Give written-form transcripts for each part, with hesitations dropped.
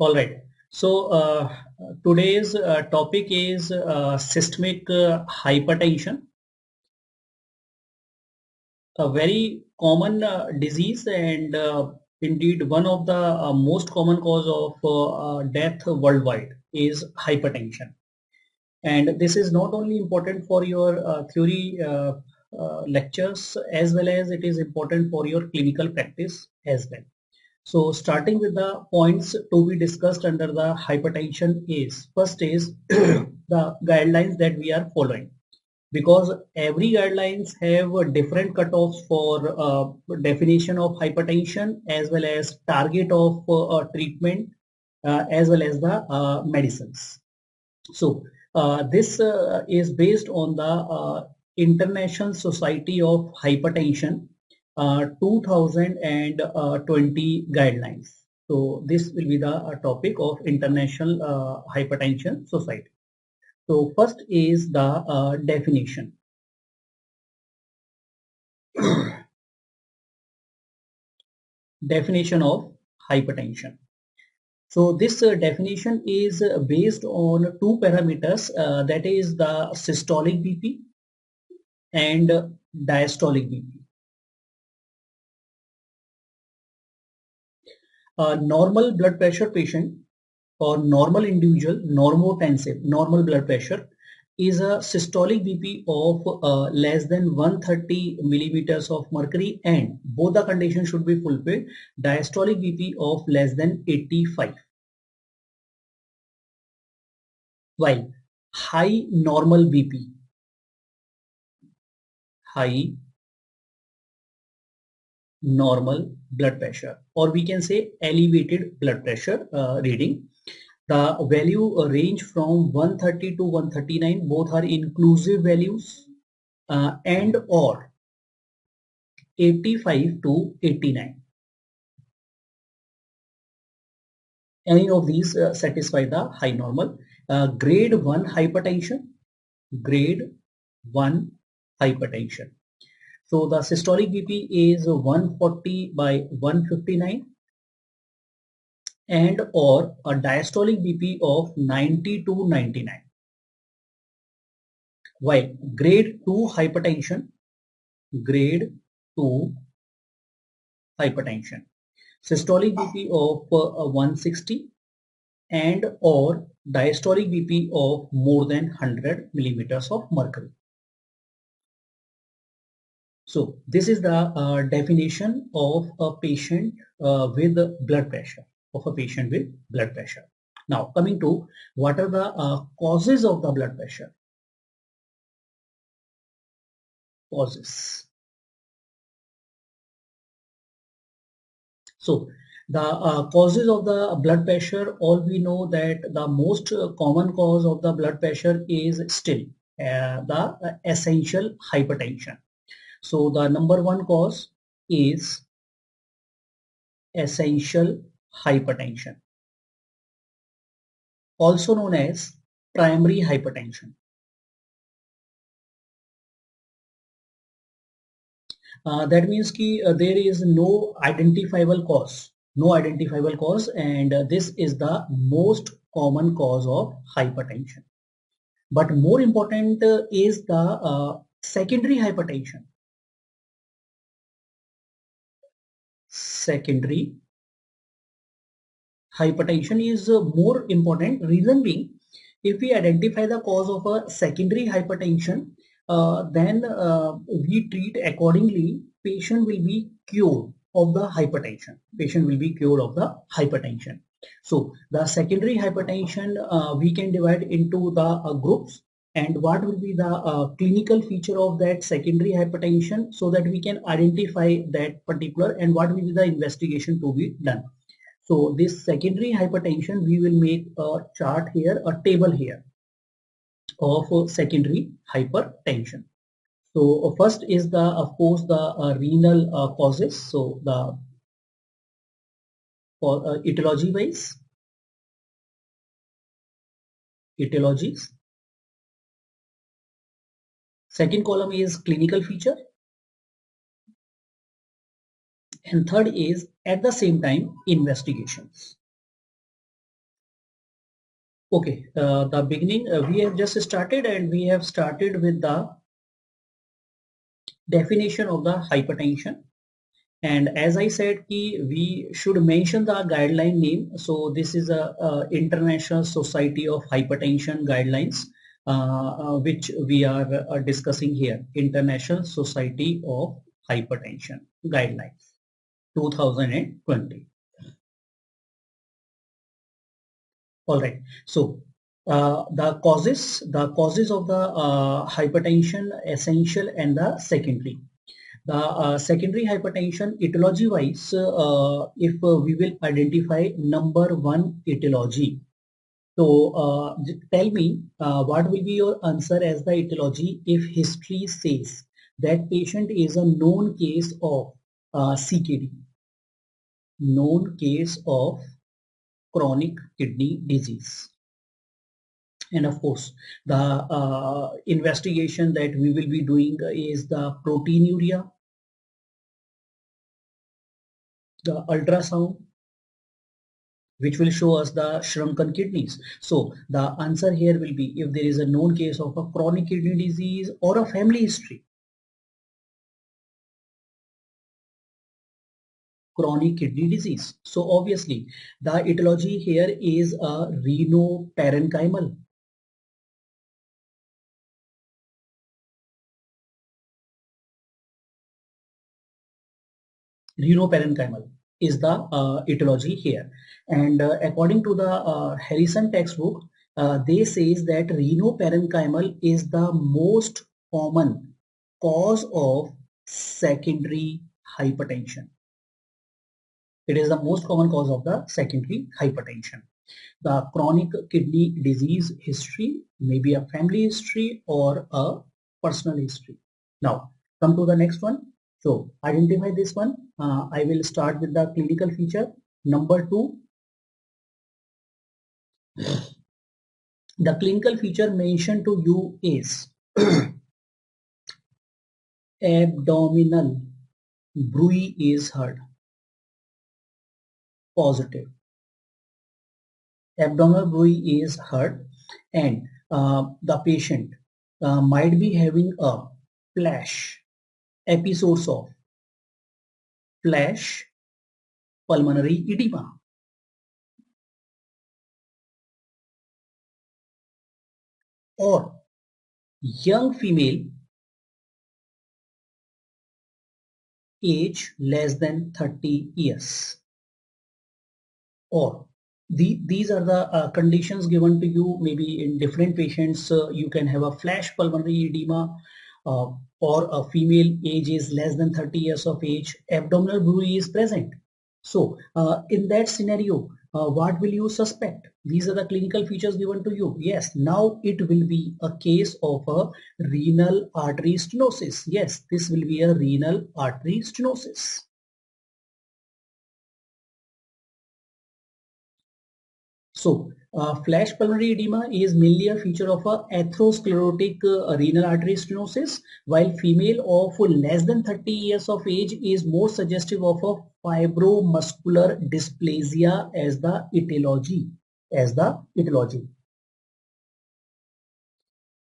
All right. So today's topic is systemic hypertension, a very common disease and indeed one of the most common cause of death worldwide is hypertension. And this is not only important for your theory lectures as well as it is important for your clinical practice as well. So starting with the points to be discussed under the hypertension is first is the guidelines that we are following, because every guidelines have a different cutoffs for definition of hypertension as well as target of treatment as well as the medicines. So this is based on the International Society of Hypertension 2020 guidelines. So this will be the topic of International Hypertension Society. So first is the definition. Definition of hypertension. So this definition is based on two parameters, that is the systolic BP and diastolic BP. A normal blood pressure patient or normal individual, normotensive, normal blood pressure is a systolic BP of less than 130 millimeters of mercury, and both the conditions should be fulfilled. Diastolic BP of less than 85. While high normal BP, high normal blood pressure, or we can say elevated blood pressure reading, the value range from 130 to 139, both are inclusive values, and or 85 to 89. Any of these satisfy the high normal. Grade 1 hypertension, grade 1 hypertension. So the systolic BP is 140 by 159 and or a diastolic BP of 90 to 99. While grade 2 hypertension, grade 2 hypertension, systolic BP of 160 and or diastolic BP of more than 100 millimeters of mercury. So this is the definition of a patient with blood pressure, of a patient with blood pressure. Now coming to what are the causes of the blood pressure. Causes. So the causes of the blood pressure, all we know that the most common cause of the blood pressure is still the essential hypertension. So the number one cause is essential hypertension, also known as primary hypertension. That means there is no identifiable cause, and this is the most common cause of hypertension. But more important is the secondary hypertension. Secondary hypertension is more important. Reason being, if we identify the cause of a secondary hypertension, then we treat accordingly. Patient will be cured of the hypertension. Patient will be cured of the hypertension. So the secondary hypertension we can divide into the groups, and what will be the clinical feature of that secondary hypertension, so that we can identify that particular and what will be the investigation to be done. So this secondary hypertension, we will make a chart here, a table here of secondary hypertension. So first is the, of course, the renal causes. So the etiology wise, etiologies. Second column is clinical feature, and third is at the same time investigations. Okay, the beginning, we have just started and we have started with the definition of the hypertension. And as I said, we should mention the guideline name. So this is a International Society of Hypertension guidelines, which we are discussing here. International Society of Hypertension guidelines, 2020. All right. So the causes of the hypertension, essential and the secondary. The secondary hypertension etiology wise, if we will identify number one etiology. So tell me what will be your answer as the etiology if history says that patient is a known case of CKD, known case of chronic kidney disease. And of course, the investigation that we will be doing is the proteinuria, the ultrasound, which will show us the shrunken kidneys. So the answer here will be if there is a known case of a chronic kidney disease or a family history. Chronic kidney disease. So obviously the etiology here is a renoparenchymal. Renoparenchymal is the etiology here. And according to the Harrison textbook, they says that renoparenchymal is the most common cause of secondary hypertension. It is the most common cause of the secondary hypertension. The chronic kidney disease history may be a family history or a personal history. Now, come to the next one. So, identify this one. I will start with the clinical feature. Number two, the clinical feature mentioned to you is abdominal bruit is heard. Positive. Abdominal bruit is heard, and the patient might be having a flash episodes of flash pulmonary edema, or young female age less than 30 years, or these are the conditions given to you. Maybe in different patients you can have a flash pulmonary edema, uh, or a female age is less than 30 years of age, abdominal bruit is present. So in that scenario, what will you suspect? These are the clinical features given to you. Yes, now it will be a case of a renal artery stenosis. Yes, this will be a renal artery stenosis. So, flash pulmonary edema is mainly a feature of a atherosclerotic renal artery stenosis, while female of less than 30 years of age is more suggestive of a fibromuscular dysplasia as the etiology. As the etiology.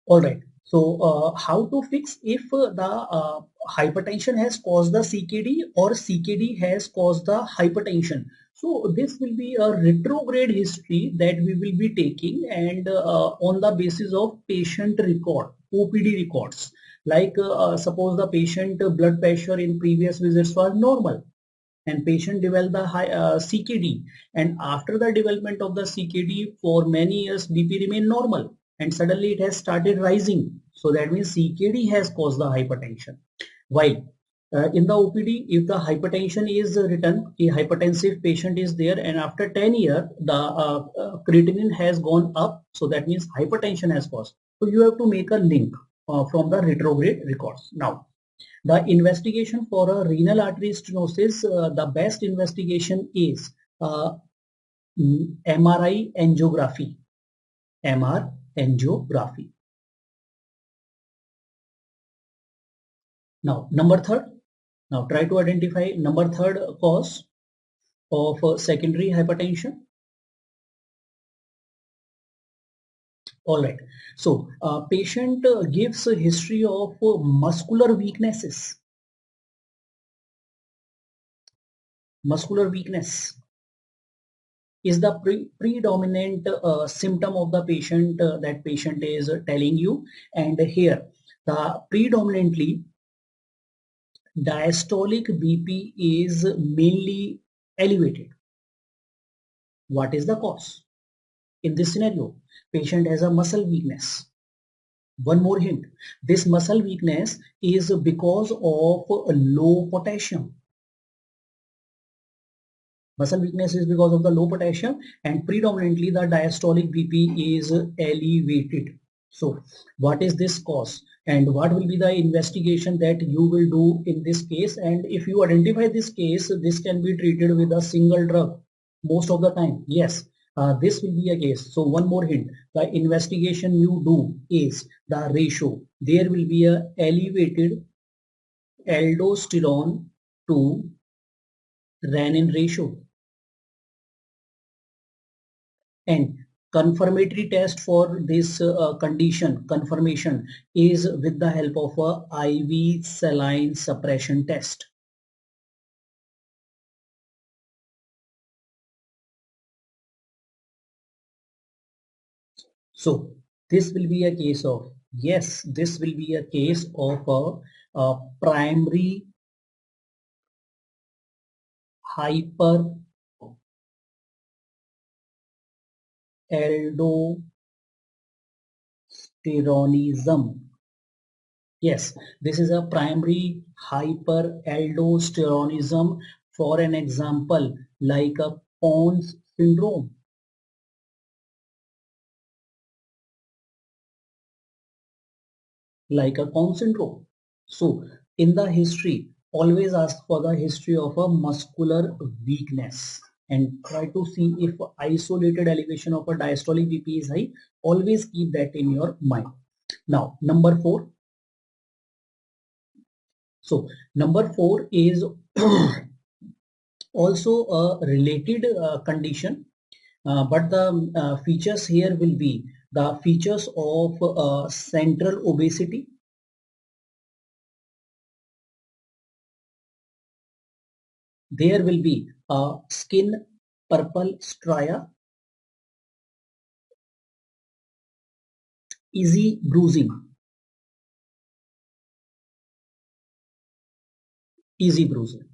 All right. So, how to fix if the hypertension has caused the CKD or CKD has caused the hypertension? So, this will be a retrograde history that we will be taking, and on the basis of patient record, OPD records. Like suppose the patient blood pressure in previous visits was normal, and patient developed the CKD, and after the development of the CKD for many years BP remained normal, and suddenly it has started rising. So that means CKD has caused the hypertension. While in the OPD, if the hypertension is written, a hypertensive patient is there, and after 10 years the creatinine has gone up, so that means hypertension has caused. So you have to make a link from the retrograde records. Now, the investigation for a renal artery stenosis, the best investigation is MRI angiography. MR angiography. Now, number third. Now, try to identify number third cause of secondary hypertension. All right. So patient gives a history of muscular weaknesses. Muscular weakness is the predominant symptom of the patient that patient is telling you. And here the predominantly diastolic BP is mainly elevated. What is the cause? In this scenario, patient has a muscle weakness. One more hint, this muscle weakness is because of low potassium. Muscle weakness is because of the low potassium, and predominantly the diastolic BP is elevated. So what is this cause, and what will be the investigation that you will do in this case? And if you identify this case, this can be treated with a single drug most of the time. Yes, this will be a case. So one more hint, the investigation you do is the ratio. There will be a elevated aldosterone to renin ratio. And confirmatory test for this condition confirmation is with the help of a IV saline suppression test. So this will be a case of, yes, this will be a case of a primary hyperaldosteronism. Yes, this is a primary hyperaldosteronism. For an example, like a Pons syndrome. Like a Pons syndrome. So, in the history, always ask for the history of a muscular weakness and try to see if isolated elevation of a diastolic BP is high. Always keep that in your mind. Now, number 4. So, number 4 is also a related condition, but the features here will be the features of central obesity. There will be skin purple striae, easy bruising,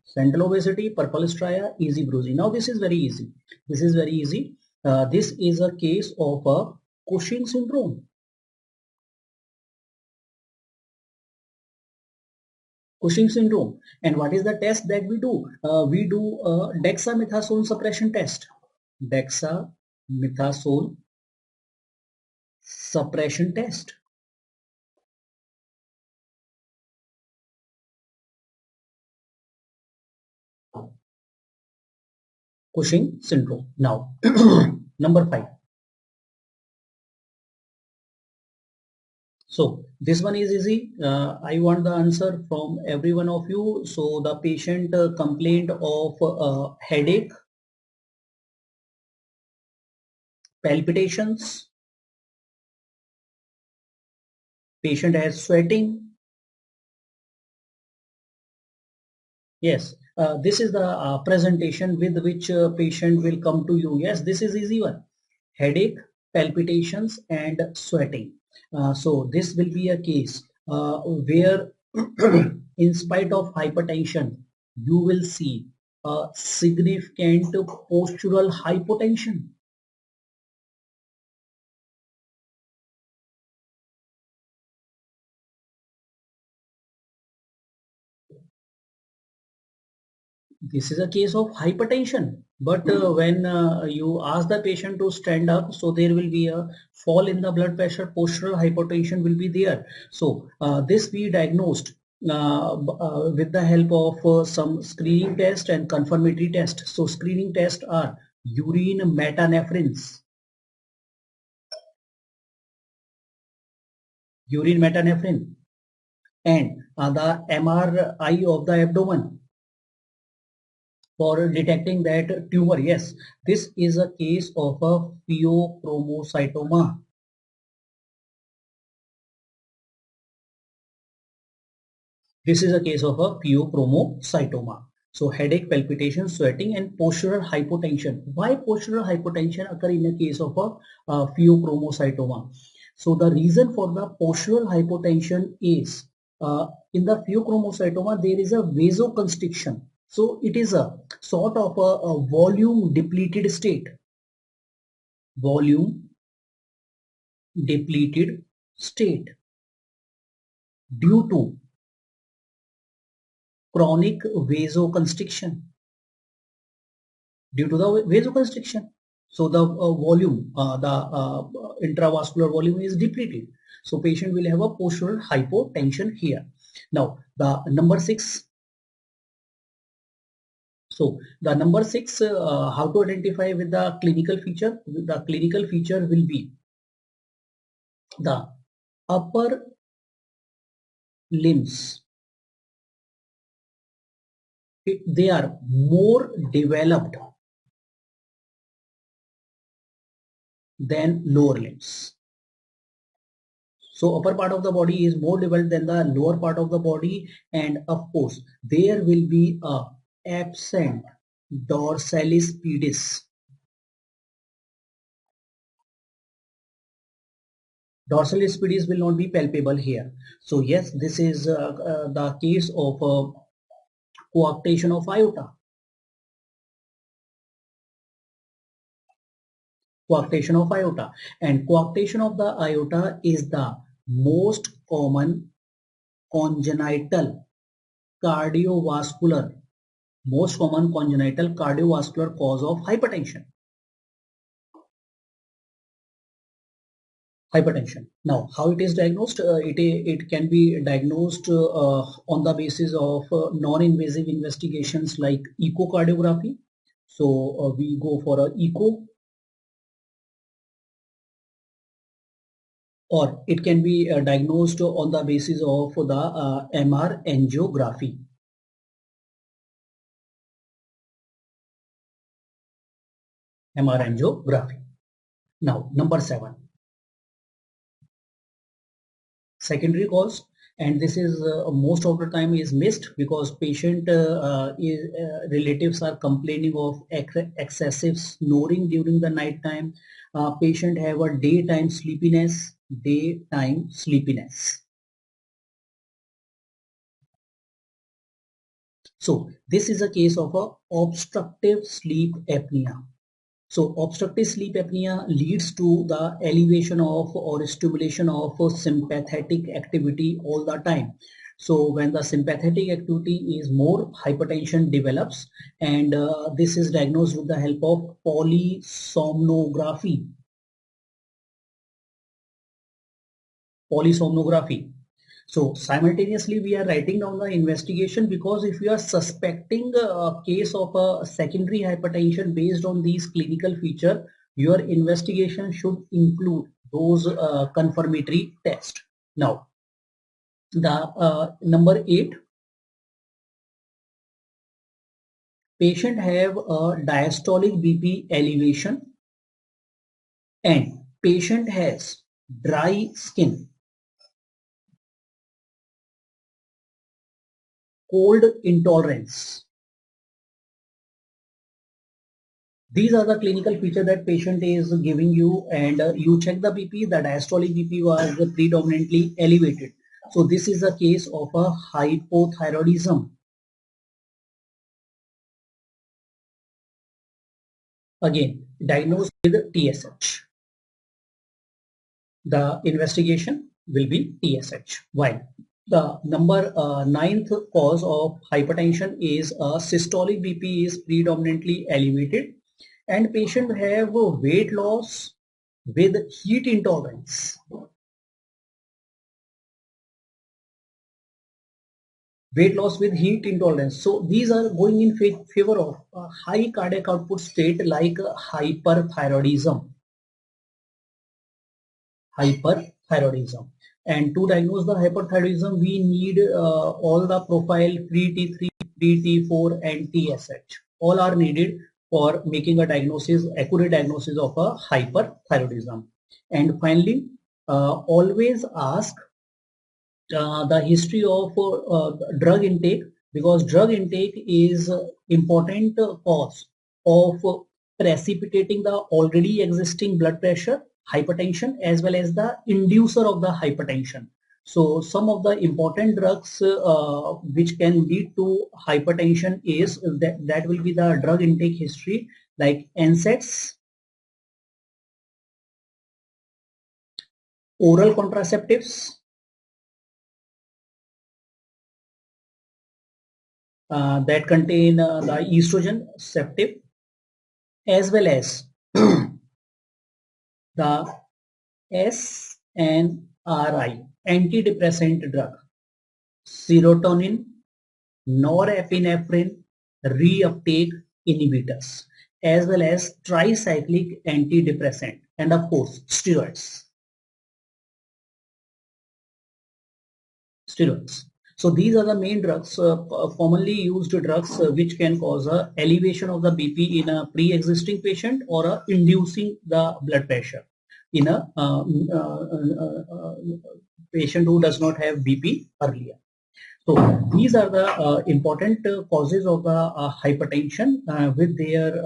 central obesity, purple striae, easy bruising. Now this is very easy. This is very easy. This is a case of a Cushing syndrome. Cushing syndrome. And what is the test that we do? We do a dexamethasone suppression test. Dexamethasone suppression test. Cushing syndrome. Now, number 5. So this one is easy. I want the answer from every one of you. So the patient complained of headache, palpitations, patient has sweating. Yes, this is the presentation with which patient will come to you. Yes, this is easy one. Headache, palpitations and sweating. So this will be a case where in spite of hypertension, you will see a significant postural hypotension. This is a case of hypertension, but when you ask the patient to stand up, so there will be a fall in the blood pressure, postural hypertension will be there. So this we diagnosed with the help of some screening test and confirmatory test. So screening tests are urine metanephrines, and the MRI of the abdomen for detecting that tumor. Yes, this is a case of a pheochromocytoma. This is a case of a pheochromocytoma. So headache, palpitation, sweating, and postural hypotension. Why postural hypotension occur in a case of a pheochromocytoma? So the reason for the postural hypotension is in the pheochromocytoma there is a vasoconstriction. So it is a sort of a volume depleted state. Volume depleted state due to chronic vasoconstriction. Due to the vasoconstriction, so the volume, the intravascular volume is depleted. So patient will have a postural hypotension here. Now the number 6. So the number 6, how to identify with the clinical feature? The clinical feature will be the upper limbs. They are more developed than lower limbs. So upper part of the body is more developed than the lower part of the body, and of course there will be a absent dorsalis pedis. Dorsalis pedis will not be palpable here. So yes, this is the case of coarctation of aorta. Coarctation of aorta, and coarctation of the aorta is the most common congenital cardiovascular cause of hypertension. Now, how it is diagnosed? It can be diagnosed on the basis of non-invasive investigations like echocardiography. So we go for an echo, or it can be diagnosed on the basis of the MR angiography. MR angiography. Now, number 7. Secondary cause, and this is most of the time is missed because patient relatives are complaining of excessive snoring during the night time. Patient have a daytime sleepiness. So this is a case of a obstructive sleep apnea. So obstructive sleep apnea leads to the elevation of or stimulation of sympathetic activity all the time. So when the sympathetic activity is more, hypertension develops, and this is diagnosed with the help of polysomnography. So simultaneously we are writing down the investigation, because if you are suspecting a case of a secondary hypertension based on these clinical features, your investigation should include those confirmatory tests. Now, the number 8, patient have a diastolic BP elevation and patient has dry skin, cold intolerance. These are the clinical features that patient is giving you, and you check the BP, the diastolic BP was predominantly elevated. So this is a case of a hypothyroidism. Again, diagnosed with TSH. The investigation will be TSH. Why? The number 9th cause of hypertension is systolic BP is predominantly elevated, and patient have weight loss with heat intolerance. So these are going in favor of a high cardiac output state like hyperthyroidism. And to diagnose the hyperthyroidism, we need all the profile pre-T3, pre-T4 and TSH. All are needed for making a accurate diagnosis of a hyperthyroidism. And finally, always ask the history of drug intake, because drug intake is important cause of precipitating the already existing blood pressure, hypertension, as well as the inducer of the hypertension. So some of the important drugs which can lead to hypertension is that will be the drug intake history, like NSAIDs, oral contraceptives, that contain the estrogen receptive, as well as the SNRI, antidepressant drug, serotonin, norepinephrine reuptake inhibitors, as well as tricyclic antidepressant, and of course steroids. Steroids. So these are the main drugs, commonly used drugs which can cause a elevation of the BP in a pre-existing patient, or inducing the blood pressure in a patient who does not have BP earlier. So these are the important causes of the hypertension with their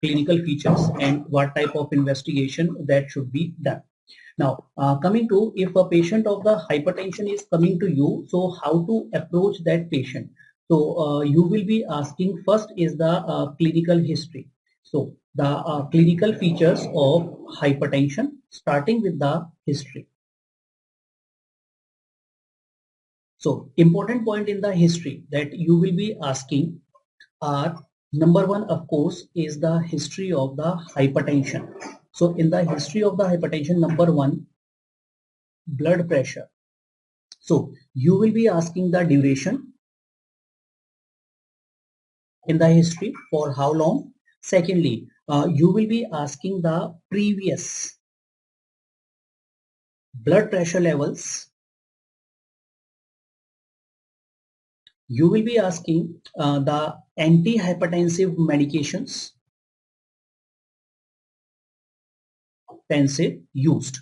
clinical features and what type of investigation that should be done. Now, coming to, if a patient of the hypertension is coming to you, so how to approach that patient? So you will be asking, first is the clinical history. So the clinical features of hypertension, starting with the history. So important point in the history that you will be asking are, number one, of course, is the history of the hypertension. So in the history of the hypertension, number one, blood pressure. So you will be asking the duration in the history, for how long. Secondly, you will be asking the previous blood pressure levels. You will be asking the antihypertensive medications used,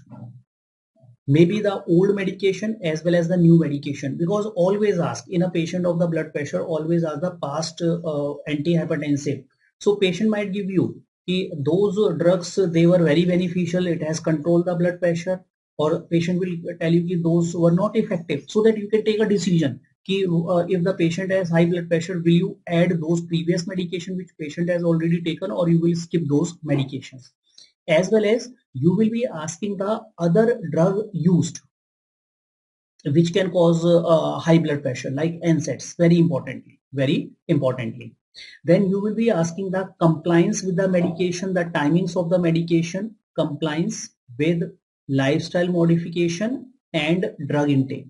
maybe the old medication as well as the new medication, because always ask in a patient of the blood pressure, always ask the past antihypertensive. So patient might give you those drugs, they were very beneficial, it has controlled the blood pressure, or patient will tell you those were not effective, so that you can take a decision. If the patient has high blood pressure, will you add those previous medication which patient has already taken, or you will skip those medications. As well as you will be asking the other drug used which can cause high blood pressure, like NSAIDs, very importantly. Then you will be asking the compliance with the medication, the timings of the medication, compliance with lifestyle modification and drug intake.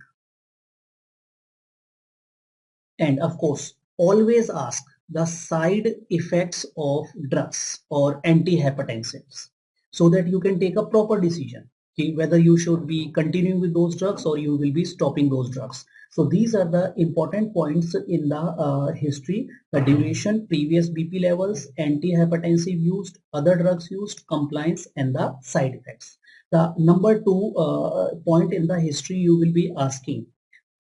And of course, always ask the side effects of drugs or antihypertensives, so that you can take a proper decision, okay, whether you should be continuing with those drugs or you will be stopping those drugs. So these are the important points in the history: the duration, previous BP levels, antihypertensive used, other drugs used, compliance, and the side effects. The number two point in the history you will be asking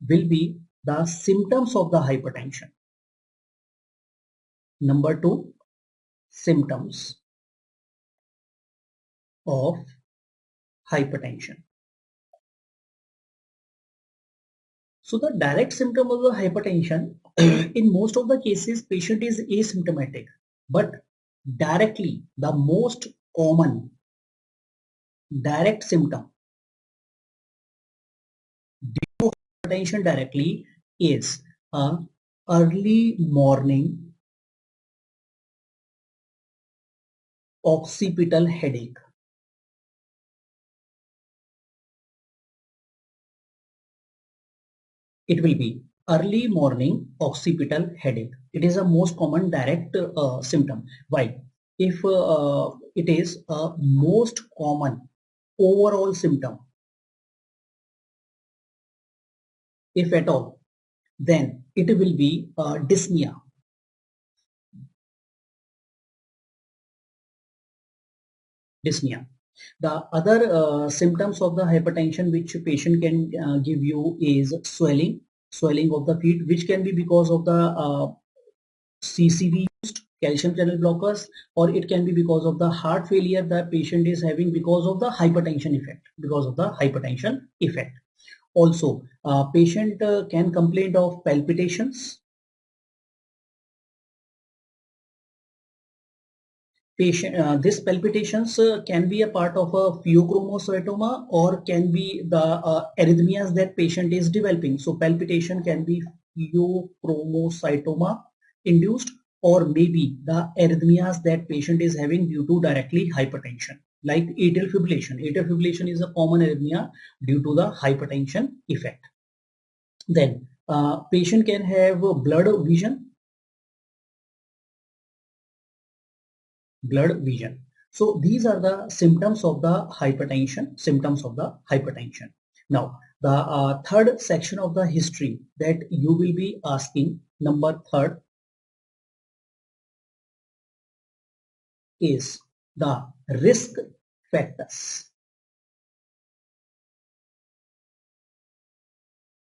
will be the symptoms of the hypertension. Number two, symptoms of hypertension. So the direct symptom of the hypertension, in most of the cases, patient is asymptomatic, but directly the most common direct symptom due to hypertension directly is a early morning occipital headache. It will be early morning occipital headache. It is a most common direct symptom. Why? If it is a most common overall symptom, if at all, then it will be dyspnea. Dyspnea. The other symptoms of the hypertension which patient can give you is swelling of the feet, which can be because of the CCB used, calcium channel blockers, or it can be because of the heart failure the patient is having because of the hypertension effect. Also, patient can complain of palpitations. This palpitations can be a part of a pheochromocytoma or can be the arrhythmias that patient is developing. So palpitation can be pheochromocytoma induced, or maybe the arrhythmias that patient is having due to directly hypertension, like atrial fibrillation. Atrial fibrillation is a common arrhythmia due to the hypertension effect. Then patient can have blood vision. So these are the symptoms of the hypertension. Now the third section of the history that you will be asking, number third, is the risk factors.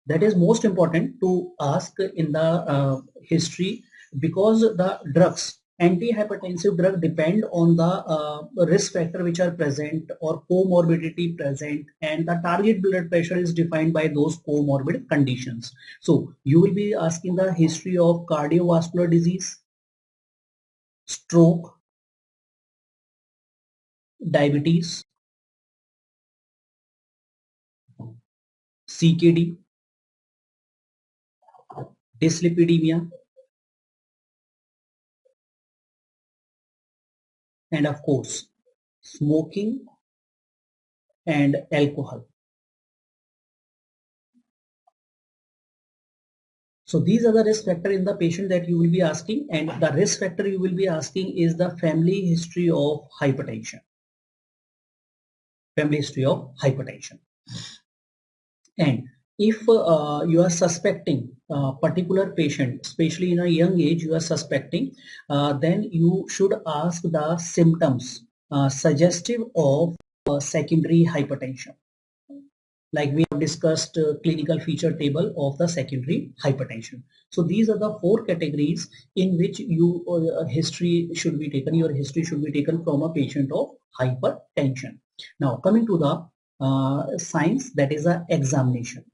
That is most important to ask in the history, because the drugs, antihypertensive drug, depend on the risk factor which are present or comorbidity present, and the target blood pressure is defined by those comorbid conditions. So you will be asking the history of cardiovascular disease, stroke, diabetes, CKD, dyslipidemia, and of course smoking and alcohol. So these are the risk factor in the patient that you will be asking, and the risk factor you will be asking is the family history of hypertension. And if you are suspecting a particular patient, especially in a young age, you are suspecting, then you should ask the symptoms suggestive of secondary hypertension. Like we have discussed clinical feature table of the secondary hypertension. So these are the four categories in which your history should be taken from a patient of hypertension. Now coming to the science, that is a examination.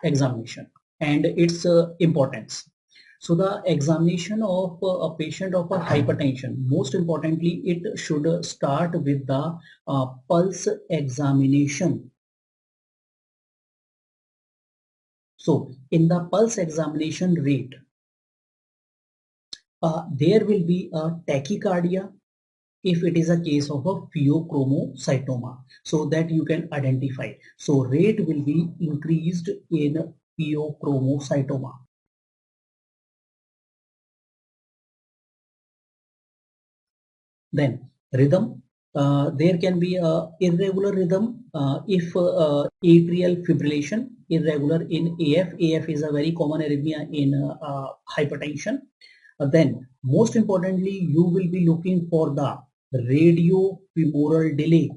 And its importance. So the examination of a patient of a hypertension, most importantly, it should start with the pulse examination. So in the pulse examination rate, there will be a tachycardia if it is a case of a pheochromocytoma, so that you can identify. So rate will be increased in pheochromocytoma. Then rhythm, there can be a irregular rhythm if atrial fibrillation, irregular in AF. AF is a very common arrhythmia in hypertension. Then most importantly, you will be looking for the radiofemoral delay.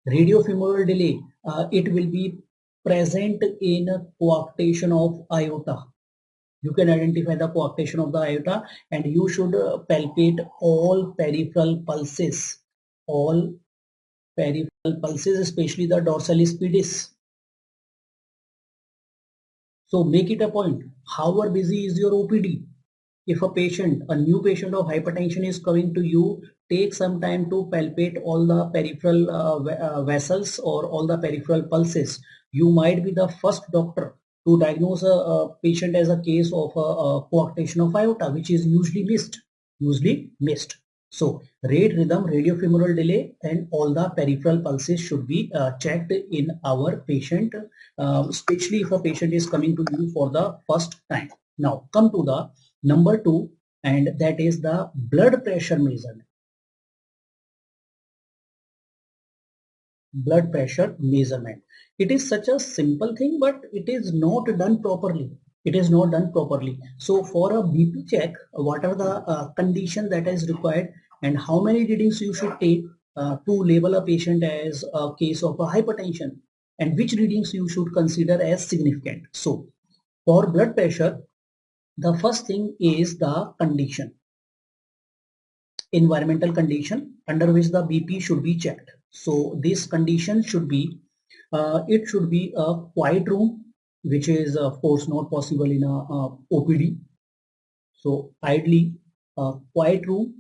Radiofemoral delay, it will be present in coarctation of aorta. You can identify the coarctation of the aorta, and you should palpate all peripheral pulses, especially the dorsalis pedis. So make it a point, however busy is your OPD, if a new patient of hypertension is coming to you, take some time to palpate all the peripheral vessels or all the peripheral pulses. You might be the first doctor to diagnose a patient as a case of a coarctation of aorta, which is usually missed. So rate, rhythm, radiofemoral delay, and all the peripheral pulses should be checked in our patient, especially if a patient is coming to you for the first time. Now come to the number 2, and that is the blood pressure measurement. blood pressure measurement. It is such a simple thing, but it is not done properly. It is not done properly. So for a BP check, what are the conditions that is required and how many readings you should take to label a patient as a case of a hypertension, and which readings you should consider as significant. So for blood pressure, the first thing is the condition, environmental condition under which the BP should be checked. So this condition should be, it should be a quiet room, which is of course not possible in a OPD. So ideally a quiet room.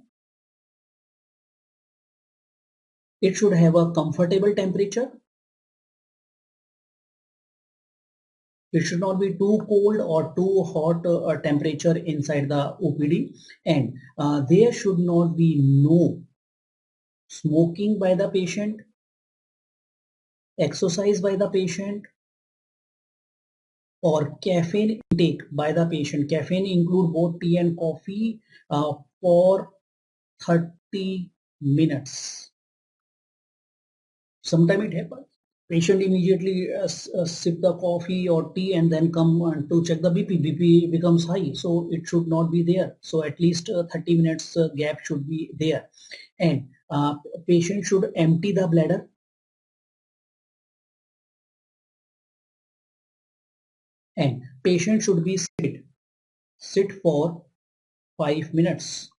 It should have a comfortable temperature. It should not be too cold or too hot temperature inside the OPD, and there should not be no smoking by the patient, exercise by the patient, or caffeine intake by the patient. Caffeine include both tea and coffee for 30 minutes. Sometimes it happens. Patient immediately sip the coffee or tea and then come to check the BP. BP becomes high, so it should not be there. So at least 30 minutes gap should be there. And patient should empty the bladder. And patient should be sit for 5 minutes.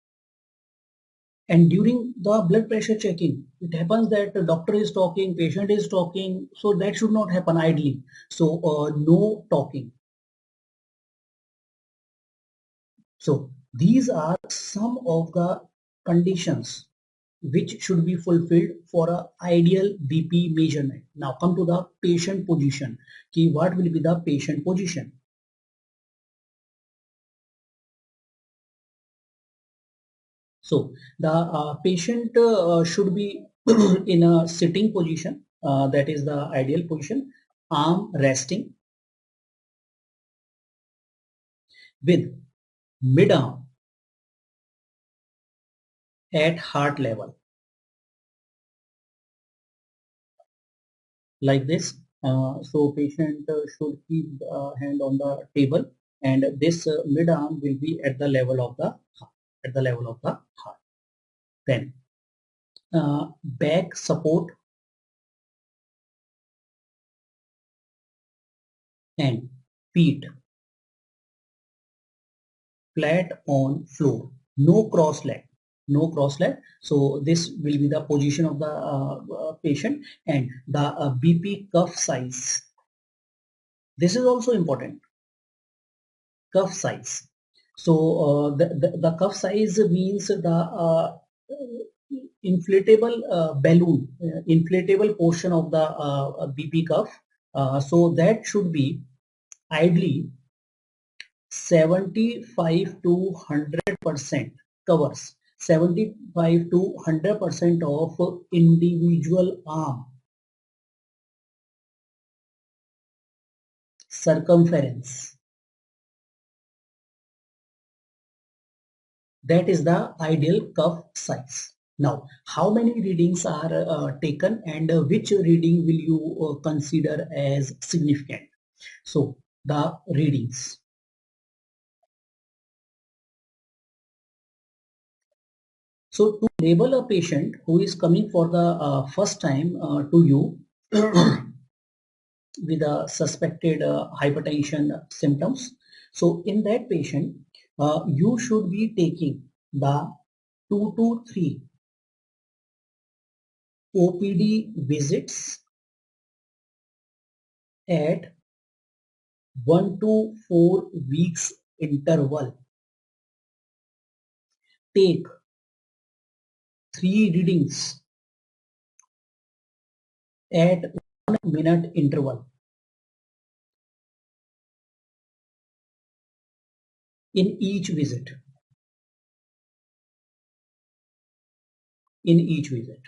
And during the blood pressure checking, it happens that the doctor is talking, patient is talking, so that should not happen idly. So no talking. So these are some of the conditions which should be fulfilled for a ideal BP measurement. Now come to the patient position. What will be the patient position? So the patient should be in a sitting position. That is the ideal position. Arm resting with mid arm at heart level, like this. So patient should keep hand on the table, and this mid arm will be at the level of the heart, at the level of the heart. Then back support and feet flat on floor, no cross leg, no cross leg. So this will be the position of the patient, and the BP cuff size. This is also important, cuff size. So the cuff size means the inflatable balloon, inflatable portion of the BP cuff. So that should be ideally 75 to 100% covers 75 to 100% of individual arm circumference. That is the ideal cuff size. Now, how many readings are taken, and which reading will you consider as significant? So, the readings. So, to label a patient who is coming for the first time to you with a suspected hypertension symptoms, so in that patient, you should be taking the 2 to 3 OPD visits at 1 to 4 weeks interval. Take 3 readings at 1 minute interval in each visit. In each visit.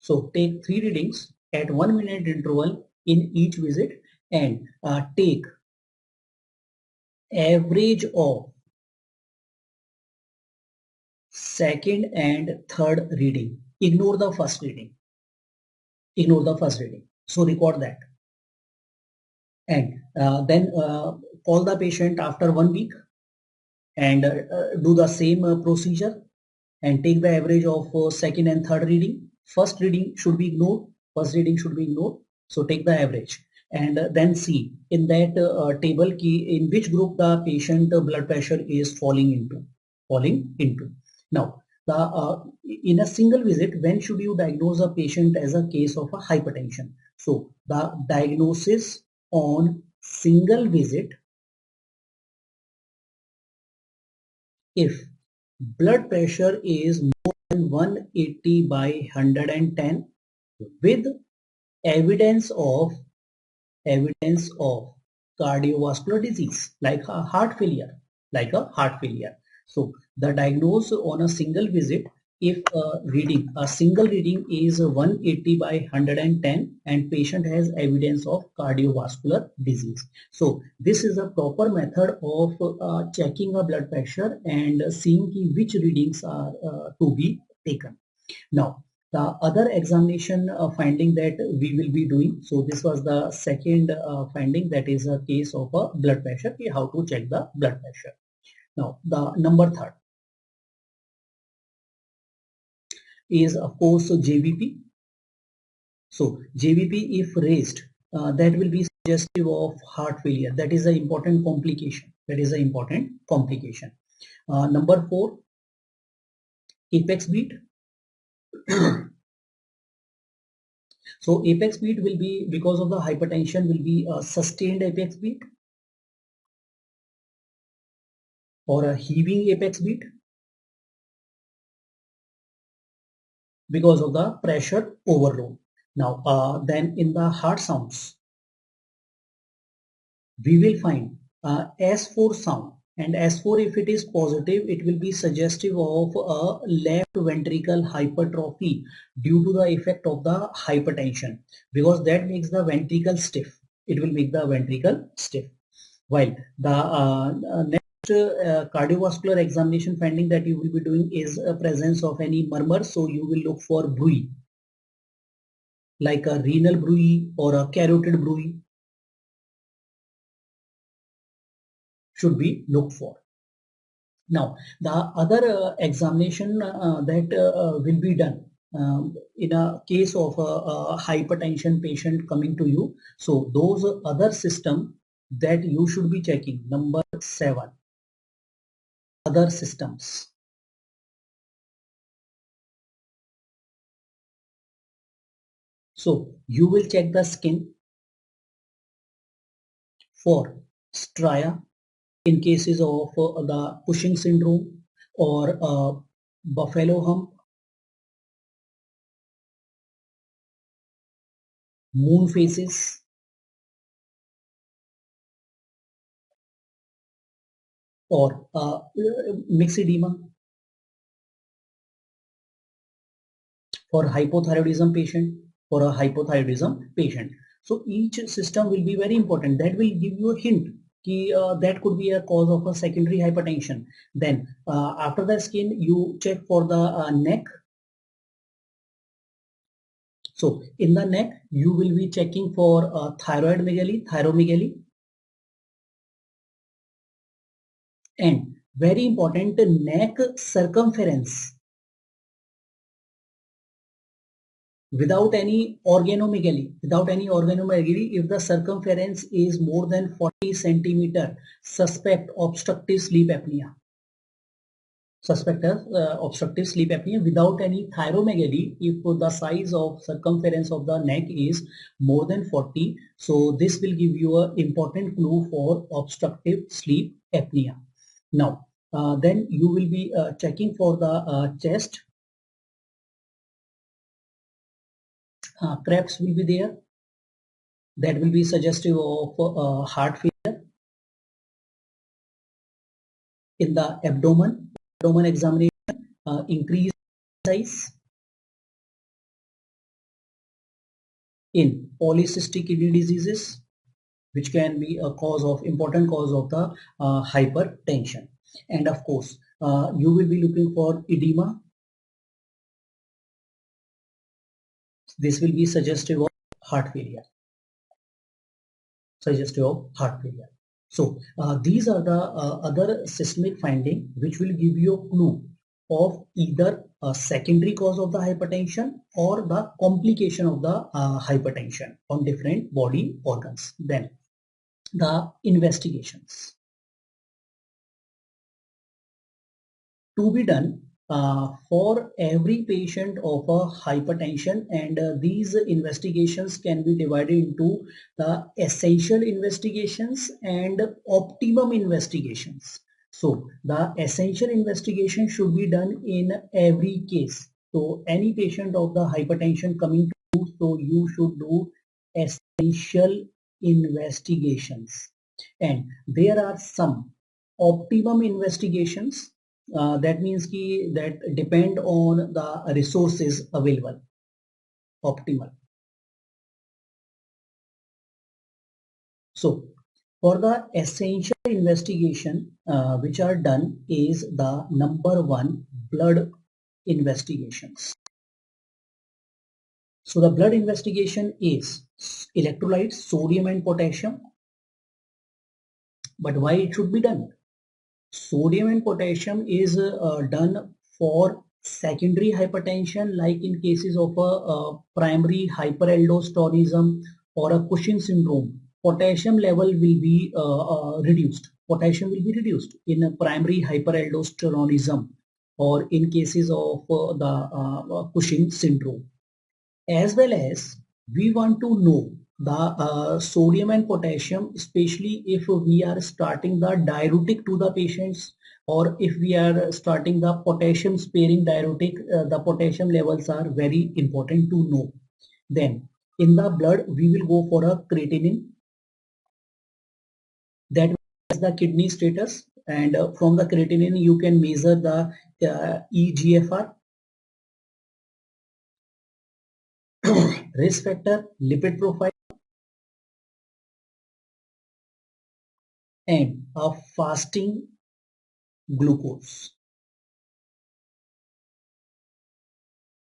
So take 3 readings at 1 minute interval in each visit, and take average of second and third reading ignore the first reading. Ignore the first reading. So record that. And then call the patient after 1 week and do the same procedure and take the average of second and third reading. First reading should be ignored. First reading should be ignored. So take the average and then see in that table key in which group the patient blood pressure is falling into. Now, in a single visit, when should you diagnose a patient as a case of a hypertension? So the diagnosis on single visit, if blood pressure is more than 180 by 110 with evidence of cardiovascular disease like a heart failure, So the diagnosis on a single visit, if a single reading is 180 by 110 and patient has evidence of cardiovascular disease. So this is a proper method of checking a blood pressure and seeing which readings are to be taken. Now, the other examination finding that we will be doing, so this was the second finding, that is a case of a blood pressure, how to check the blood pressure. Now, the number third is of course JBP. So JBP if raised, that will be suggestive of heart failure. That is an important complication. Number 4, apex beat. So apex beat will be, because of the hypertension, will be a sustained apex beat or a heaving apex beat because of the pressure overload. Now, then in the heart sounds, we will find S4 sound, and S4 if it is positive, it will be suggestive of a left ventricle hypertrophy due to the effect of the hypertension, because that makes the ventricle stiff. It will make the ventricle stiff. While the next cardiovascular examination finding that you will be doing is a presence of any murmur. So you will look for bruit, like a renal bruit or a carotid bruit should be looked for. Now, the other examination that will be done in a case of a hypertension patient coming to you. So those other system that you should be checking. Number 7, other systems. So you will check the skin for stria in cases of the Cushing syndrome or buffalo hump, moon phases, or myxedema for hypothyroidism patient. So each system will be very important. That will give you a hint that could be a cause of a secondary hypertension. Then after the skin, you check for the neck. So in the neck, you will be checking for thyromegaly, and very important, neck circumference without any organomegaly. If the circumference is more than 40 centimeter, suspect obstructive sleep apnea. Without any thyromegaly, if the size of circumference of the neck is more than 40, so this will give you an important clue for obstructive sleep apnea. Now, then you will be checking for the chest. Crepes will be there. That will be suggestive of heart failure. In the abdomen examination, increased size. In polycystic kidney diseases, which can be a important cause of the hypertension. And of course, you will be looking for edema This will be suggestive of heart failure. Suggestive of heart failure. So these are the other systemic finding which will give you a clue of either a secondary cause of the hypertension or the complication of the hypertension on different body organs. Then the investigations to be done for every patient of a hypertension, and these investigations can be divided into the essential investigations and optimum investigations. So the essential investigation should be done in every case. So any patient of the hypertension coming to you, so you should do essential investigations, and there are some optimum investigations. That means that depend on the resources available. Optimal. So for the essential investigation which are done is the number one, blood investigations. So the blood investigation is electrolytes, sodium and potassium. But why it should be done? Sodium and potassium is done for secondary hypertension, like in cases of a primary hyperaldosteronism or a Cushing syndrome. Potassium level will be reduced. Potassium will be reduced in a primary hyperaldosteronism or in cases of the Cushing syndrome. As well as we want to know the sodium and potassium, especially if we are starting the diuretic to the patients, or if we are starting the potassium sparing diuretic, the potassium levels are very important to know. Then in the blood we will go for a creatinine, that is the kidney status, and from the creatinine you can measure the EGFR, risk factor, lipid profile, and a fasting glucose.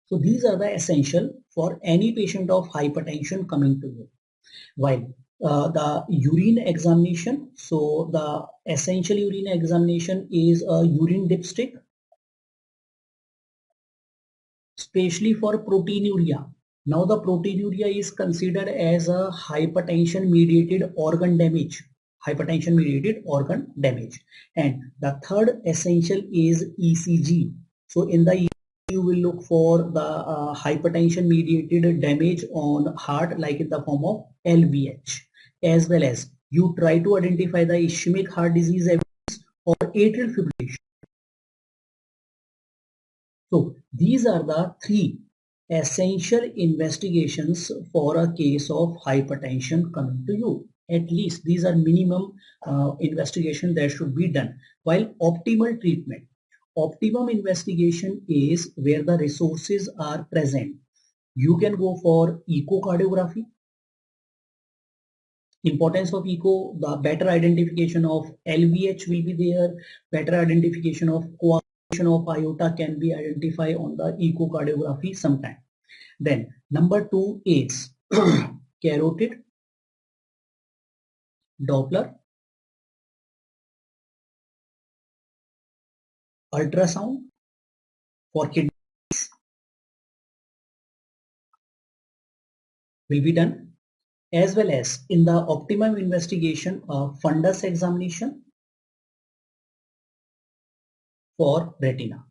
So these are the essential for any patient of hypertension coming to you. While the urine examination, so the essential urine examination is a urine dipstick, especially for proteinuria. Now the proteinuria is considered as a hypertension mediated organ damage. Hypertension mediated organ damage. And the third essential is ECG. So in the you will look for the hypertension mediated damage on heart, like in the form of LVH, as well as you try to identify the ischemic heart disease evidence or atrial fibrillation. So these are the three essential investigations for a case of hypertension coming to you. At least these are minimum investigation that should be done. While optimal treatment, optimum investigation is where the resources are present. You can go for echocardiography. Importance of echo, the better identification of LVH will be there, better identification of coagulation of aorta can be identified on the echocardiography sometime. Then number two is carotid, Doppler, ultrasound for kidney will be done, as well as in the optimum investigation fundus examination for retina.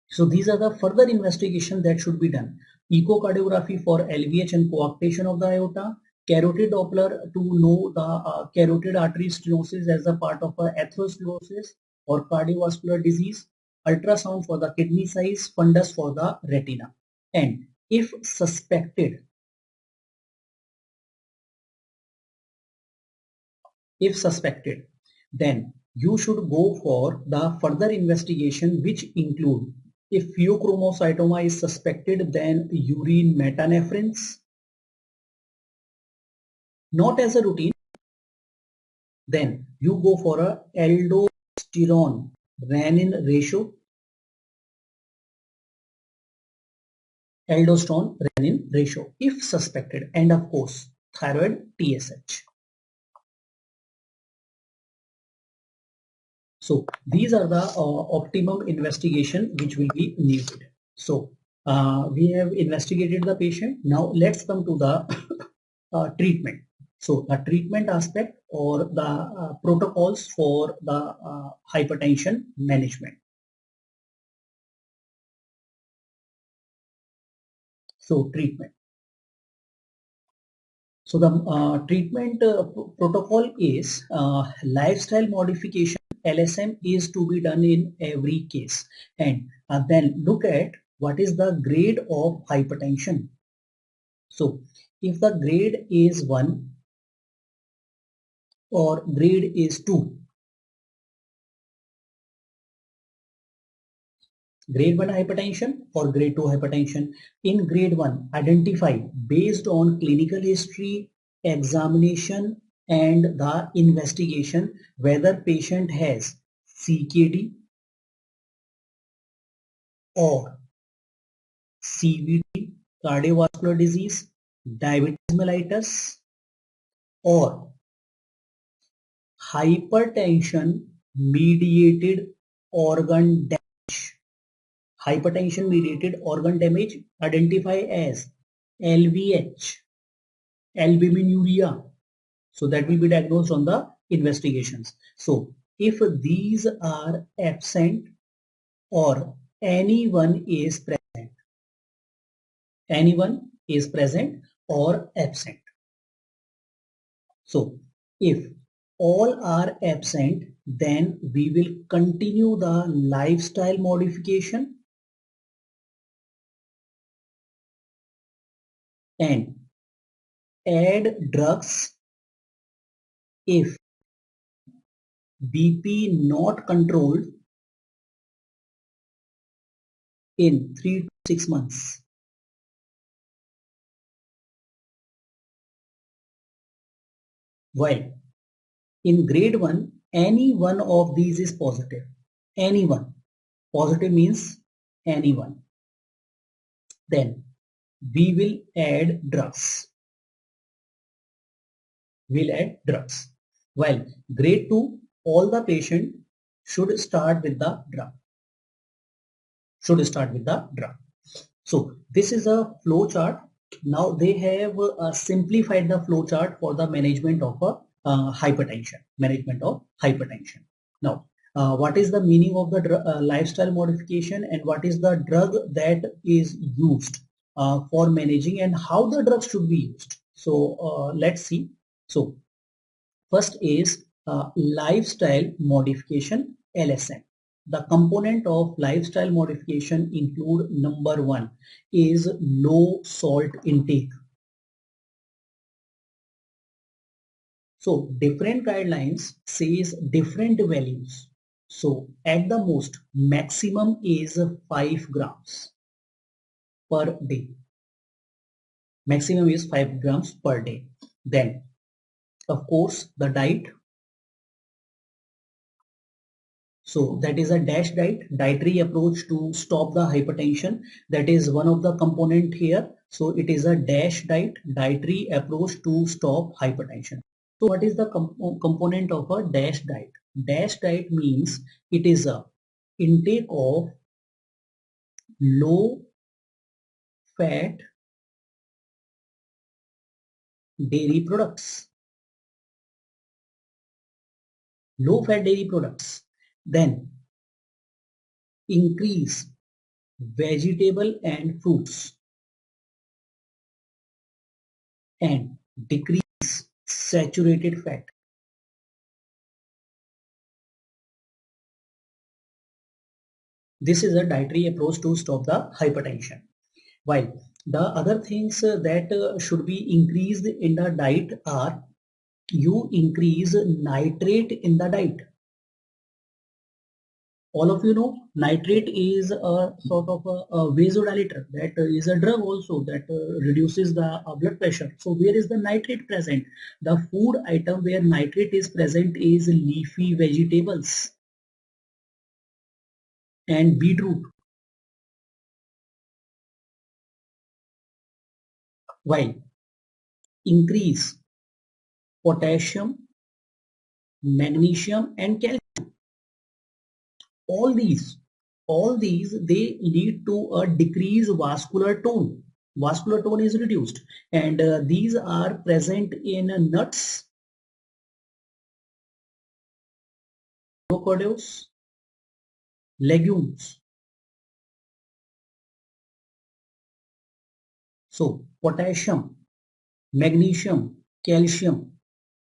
So these are the further investigation that should be done. Echocardiography for LVH and coarctation of the aorta, carotid Doppler to know the carotid artery stenosis as a part of atherosclerosis or cardiovascular disease, ultrasound for the kidney size, fundus for the retina. And if suspected, then you should go for the further investigation, which include, if pheochromocytoma is suspected, then urine metanephrines, not as a routine, then you go for a aldosterone renin ratio, aldosterone renin ratio if suspected, and of course thyroid TSH. So these are the optimum investigation which will be needed. So we have investigated the patient. Now let's come to the treatment. So the treatment aspect or the protocols for the hypertension management. So treatment. So the treatment protocol is lifestyle modification. LSM is to be done in every case, and then look at what is the grade of hypertension. So if the grade is 1 or grade is 2, grade 1 hypertension or grade 2 hypertension. In grade 1, identify based on clinical history, examination and the investigation whether patient has CKD or CVD, cardiovascular disease, diabetes mellitus or hypertension mediated organ damage. Hypertension mediated organ damage identify as LVH, albuminuria. So that will be diagnosed on the investigations. So if these are absent or anyone is present or absent. So if all are absent, then we will continue the lifestyle modification and add drugs if BP not controlled in 3 to 6 months. While in grade 1, any one of these is positive. Anyone. Positive means anyone. Then we will add drugs. We'll add drugs. While grade 2, all the patient should start with the drug. So this is a flow chart. Now they have simplified the flow chart for the management of hypertension. Now, what is the meaning of the lifestyle modification and what is the drug that is used for managing and how the drug should be used? So let's see. So first is lifestyle modification, LSM. The component of lifestyle modification include number 1 is low salt intake. So different guidelines says different values. So at the most maximum is 5 grams per day. Maximum is 5 grams per day. Then of course the diet. So that is a DASH diet, dietary approach to stop the hypertension. That is one of the component here. So it is a DASH diet, dietary approach to stop hypertension. So what is the component of a DASH diet? DASH diet means it is a intake of low fat dairy products. Low fat dairy products. Then increase vegetable and fruits and decrease saturated fat. This is a dietary approach to stop the hypertension. While the other things that should be increased in the diet are you increase nitrate in the diet. All of you know nitrate is a sort of a vasodilator, that is a drug also that reduces the blood pressure. So where is the nitrate present? The food item where nitrate is present is leafy vegetables and beetroot. while increase potassium, magnesium and calcium. All these, they lead to a decreased vascular tone. Vascular tone is reduced, and these are present in nuts, avocados, legumes. So potassium, magnesium, calcium.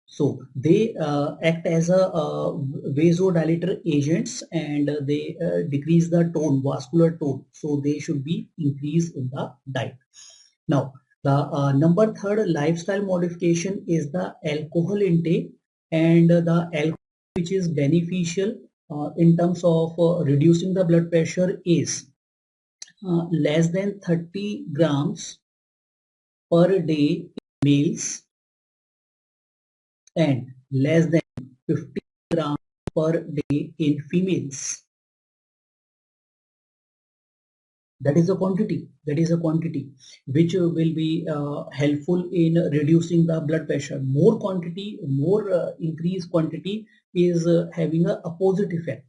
So they act as a vasodilator agents, and they decrease the tone, vascular tone. So they should be increased in the diet. Now, the number third lifestyle modification is the alcohol intake, and the alcohol which is beneficial in terms of reducing the blood pressure is less than 30 grams per day in males and less than 50 grams per day in females. That is a quantity. That is a quantity which will be helpful in reducing the blood pressure. More quantity, more increased quantity is having a opposite effect.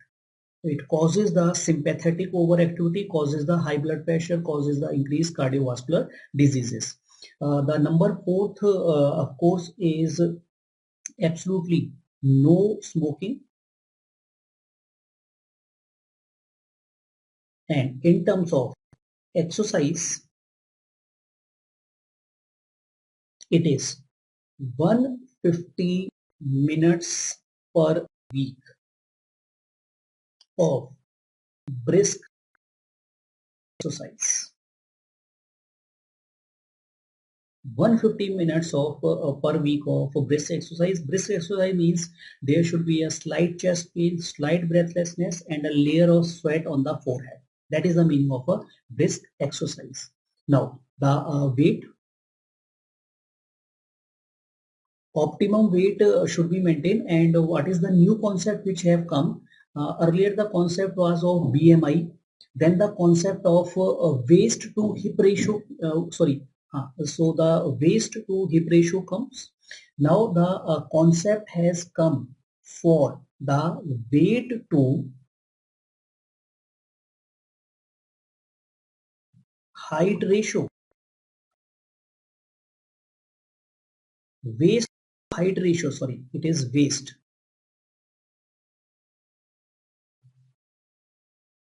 It causes the sympathetic overactivity, causes the high blood pressure, causes the increased cardiovascular diseases. The number fourth, of course, is absolutely no smoking. And in terms of exercise, it is 150 minutes per week of brisk exercise. 150 minutes of per week of brisk exercise. Brisk exercise means there should be a slight chest pain, slight breathlessness, and a layer of sweat on the forehead. That is the meaning of a brisk exercise. Now, the weight, optimum weight should be maintained. And what is the new concept which have come? Earlier the concept was of BMI, then the concept of waist to hip ratio, so the waist to hip ratio comes. Now the concept has come for the weight to height ratio. Waist to height ratio, sorry, it is waist.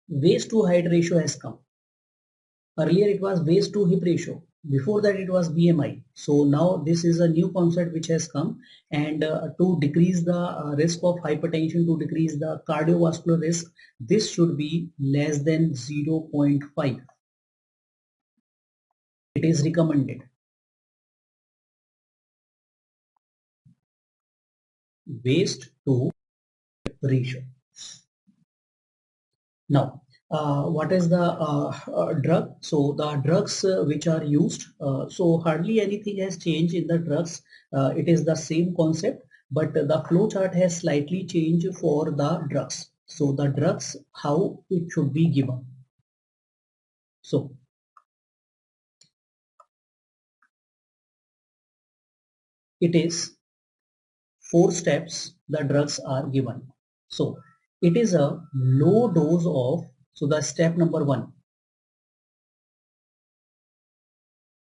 Waist to height ratio has come. Earlier it was waist to hip ratio. Before that it was BMI. So now this is a new concept which has come, and to decrease the risk of hypertension, to decrease the cardiovascular risk, this should be less than 0.5. It is recommended. Waist to hip ratio. Now, what is the drug? So the drugs which are used, so hardly anything has changed in the drugs. It is the same concept, but the flow chart has slightly changed for the drugs. So the drugs, how it should be given. So it is 4 steps the drugs are given. So it is a low dose of, so the step number 1,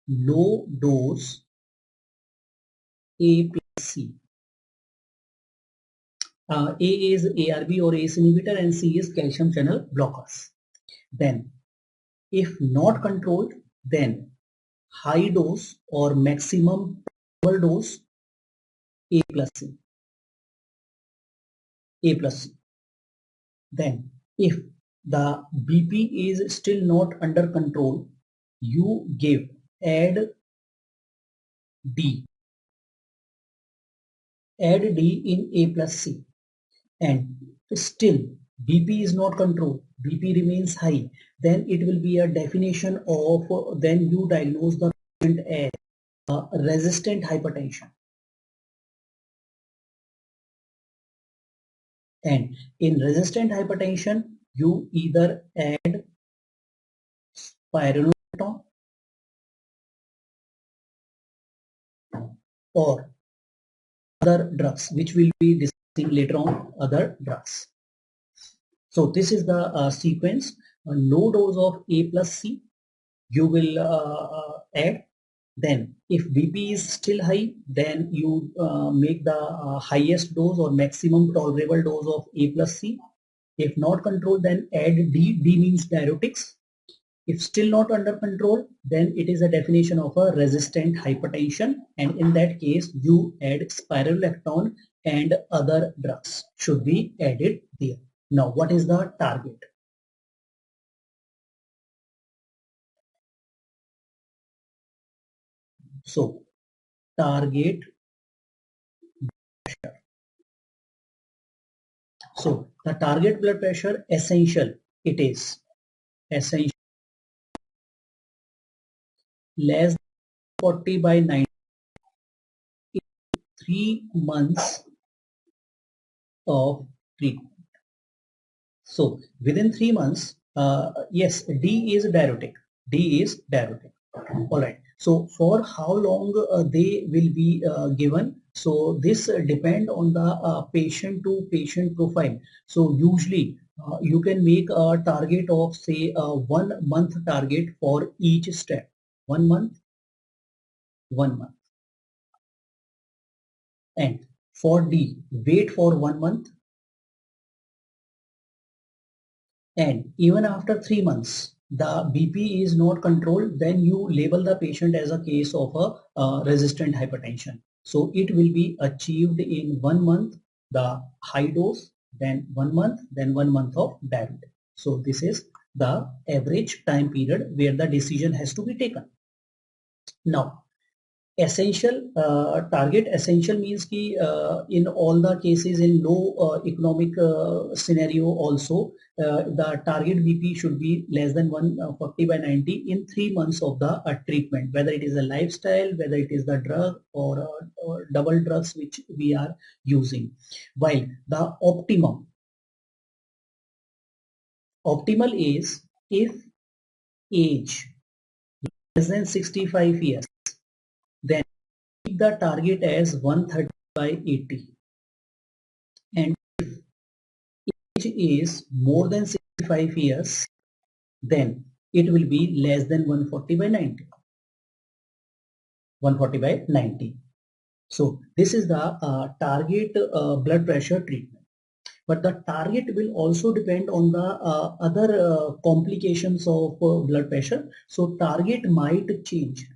low dose A plus C. A is ARB or ACE inhibitor, and C is calcium channel blockers. Then if not controlled, then high dose or maximum dose A plus C. A plus C. Then if the BP is still not under control, you give add D. Add D in A plus C. And still BP is not controlled, BP remains high, then it will be a definition of, then you diagnose the patient as resistant hypertension. And in resistant hypertension, you either add spironolactone or other drugs, which will be discussing later on other drugs. So this is the sequence. A low dose of A plus C you will add. Then if BP is still high, then you make the highest dose or maximum tolerable dose of A plus C. If not controlled, then add D. D means diuretics. If still not under control, then it is a definition of a resistant hypertension, and in that case you add spironolactone and other drugs should be added there. Now what is the target? So target pressure. So the target blood pressure essential, it is essential less than 40/90 in 3 months of treatment. So within 3 months, yes, D is diuretic. D is diuretic. All right. So for how long they will be given? So this depend on the patient to patient profile. So usually you can make a target of say 1 month target for each step. 1 month, 1 month, and for D, wait for 1 month, and even after 3 months the BP is not controlled, then you label the patient as a case of a resistant hypertension. So it will be achieved in 1 month the high dose, then 1 month, then 1 month of diuretic. So this is the average time period where the decision has to be taken. Now essential target essential means ki in all the cases in low economic scenario also the target BP should be less than 140/90 in 3 months of the treatment, whether it is a lifestyle, whether it is the drug or double drugs which we are using. While the optimal is if age less than 65 years, then keep the target as 130/80, and age is more than 65 years, then it will be less than 140/90. 140/90. So this is the target blood pressure treatment. But the target will also depend on the other complications of blood pressure. So target might change.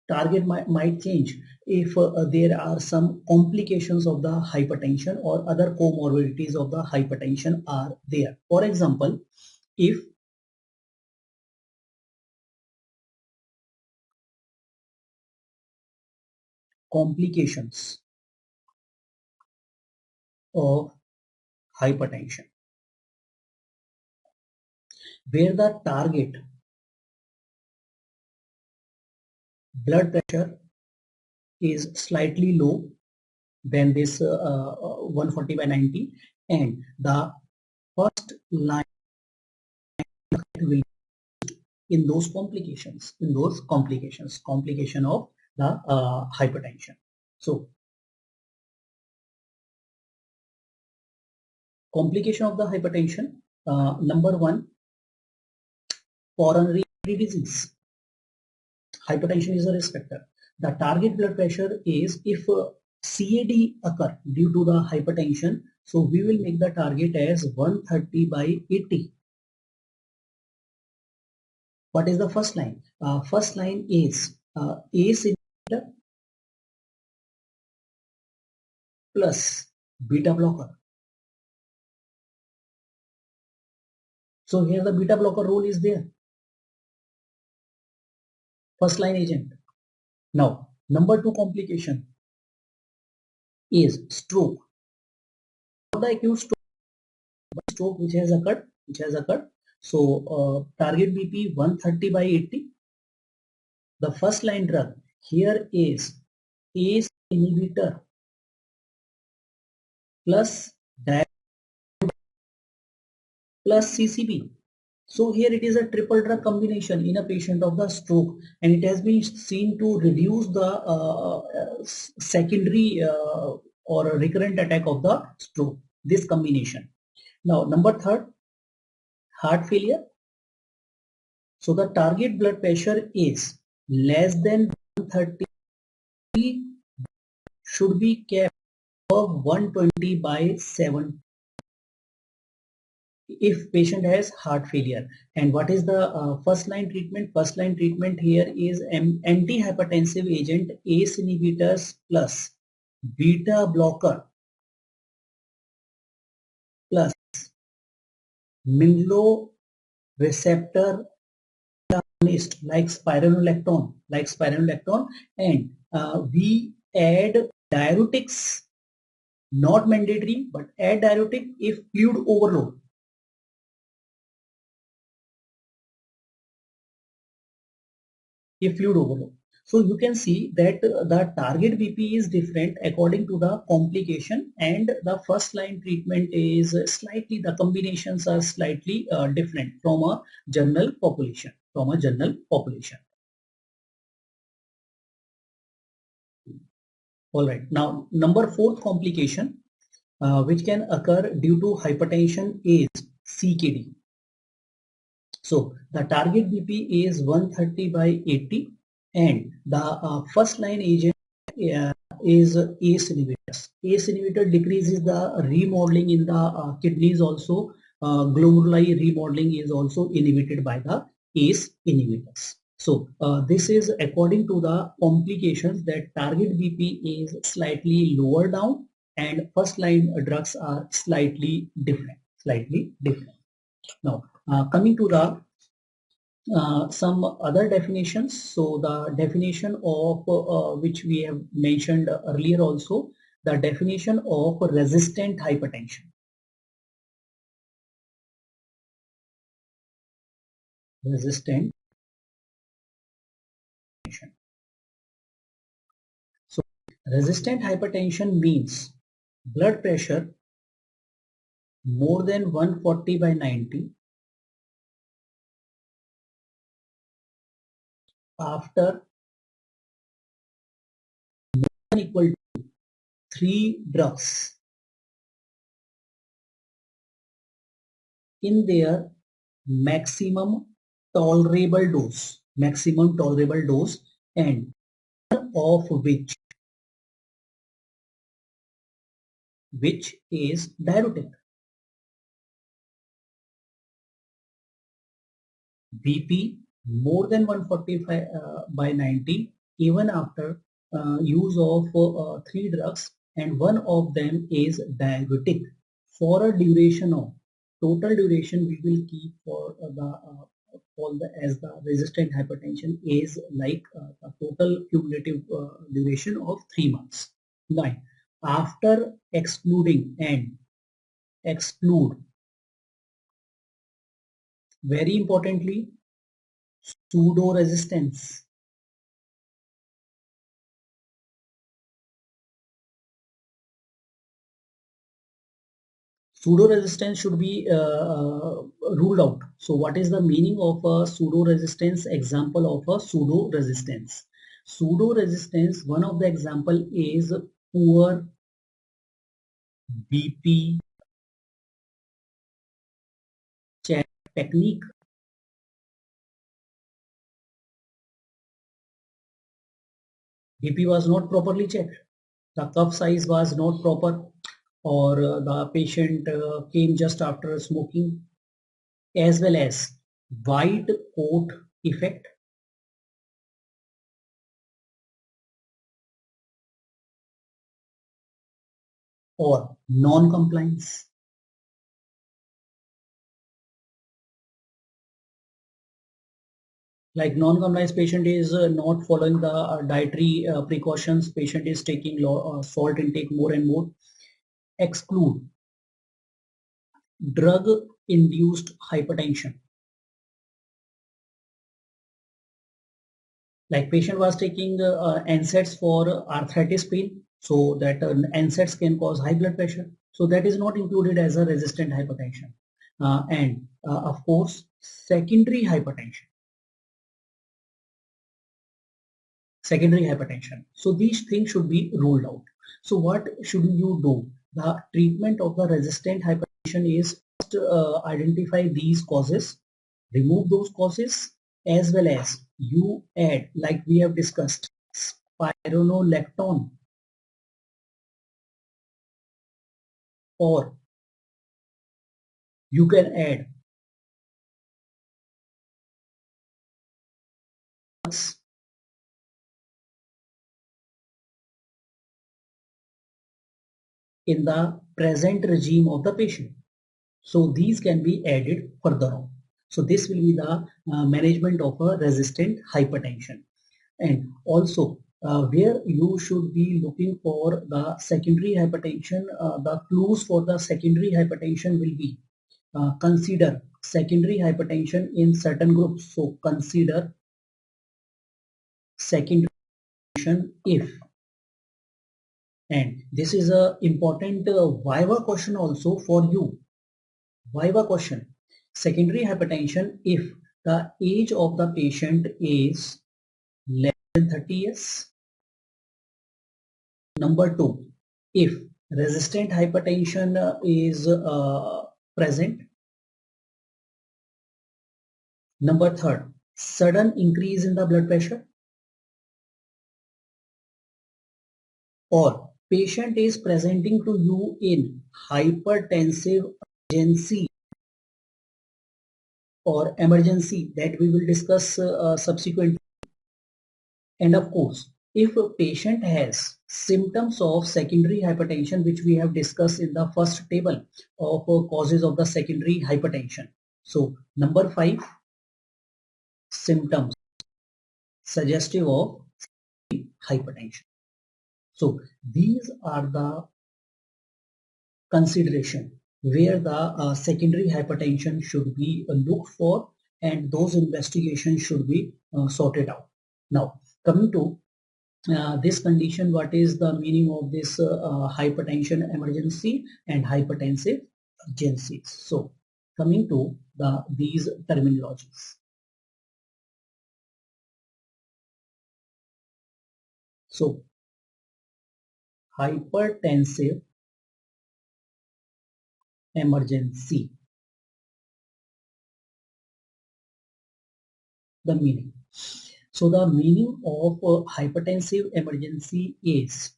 Target might change if there are some complications of the hypertension or other comorbidities of the hypertension are there. For example, if complications of hypertension where the target blood pressure is slightly low than this 140/90, and the first line will in those complication of the hypertension. So complication of the hypertension, number one, coronary disease. Hypertension is a risk factor. The target blood pressure is if CAD occur due to the hypertension, so we will make the target as 130/80. What is the first line? First line is ACE inhibitor plus beta blocker. So here the beta blocker role is there. First line agent. Now number two complication is stroke. The acute stroke which has occurred. So target BP 130/80. The first line drug here is ACE inhibitor plus plus CCB. So here it is a triple drug combination in a patient of the stroke, and it has been seen to reduce the secondary or a recurrent attack of the stroke, this combination. Now number third, heart failure. So the target blood pressure is less than 130, should be kept above 120 by 7 if patient has heart failure. And what is the first line treatment? First line treatment here is antihypertensive agent ACE inhibitors plus beta blocker plus Minglo receptor agonist like spironolactone, and we add diuretics, not mandatory, but add diuretic if fluid overload. So you can see that the target BP is different according to the complication, and the first line treatment is slightly, the combinations are slightly different from a general population. All right. Now, fourth complication which can occur due to hypertension is CKD. So the target BP is 130 by 80, and the first line agent is ACE inhibitors. ACE inhibitor decreases the remodeling in the kidneys also. Glomeruli remodeling is also inhibited by the ACE inhibitors. So this is according to the complications, that target BP is slightly lower down and first line drugs are slightly different. Now coming to the some other definitions. So the definition of which we have mentioned earlier also, the definition of resistant hypertension. So resistant hypertension means blood pressure more than 140 by 90 after more than equal to 3 drugs in their maximum tolerable dose, and of which is diuretic. BP more than 145 by 90 even after use of 3 drugs, and one of them is diuretic, for a duration of, total duration we will keep for as the resistant hypertension is like a total cumulative duration of 3 months. Now after exclude very importantly pseudo resistance. Pseudo resistance should be ruled out. So what is the meaning of a pseudo resistance? Example of a pseudo resistance. Pseudo resistance, one of the example is poor BP check technique. BP was not properly checked. The cuff size was not proper, or the patient came just after smoking, as well as white coat effect, or non-compliance. Like non-compliance, patient is not following the dietary precautions, patient is taking salt intake more and more. Exclude drug induced hypertension, like patient was taking NSAIDs for arthritis pain, so that NSAIDs can cause high blood pressure, so that is not included as a resistant hypertension. And of course secondary hypertension. Secondary hypertension. So these things should be ruled out. So what should you do? The treatment of the resistant hypertension is first identify these causes, remove those causes, as well as you add, like we have discussed, spironolactone, or you can add in the present regime of the patient. So these can be added further on. So this will be the management of a resistant hypertension. And also where you should be looking for the secondary hypertension, the clues for the secondary hypertension will be consider secondary hypertension in certain groups. So consider secondary hypertension if, and this is a important viva question also for you. Viva question. Secondary hypertension if the age of the patient is less than 30 years. Number two, if resistant hypertension is present. Number third, sudden increase in the blood pressure, or patient is presenting to you in hypertensive urgency or emergency, that we will discuss subsequently. And of course, if a patient has symptoms of secondary hypertension, which we have discussed in the first table of causes of the secondary hypertension. So number 5, symptoms suggestive of hypertension. So these are the consideration where the secondary hypertension should be looked for, and those investigations should be sorted out. Now coming to this condition, what is the meaning of this hypertension emergency and hypertensive urgencies? So coming to these terminologies. So hypertensive emergency, the meaning. So the meaning of hypertensive emergency is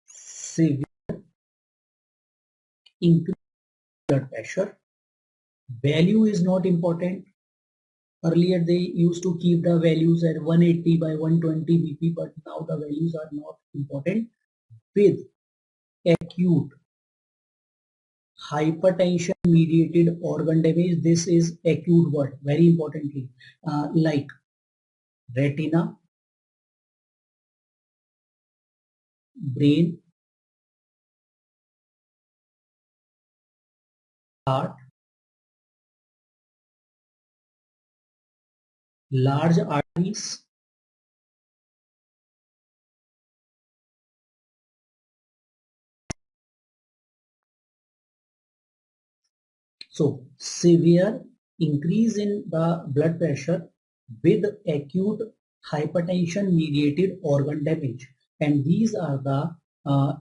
severe increased blood pressure. Value is not important. Earlier they used to keep the values at 180 by 120 BP, but now the values are not important. With acute hypertension mediated organ damage, this is acute word, very importantly, like retina, brain, heart, large arteries, so severe increase in the blood pressure with acute hypertension mediated organ damage, and these are the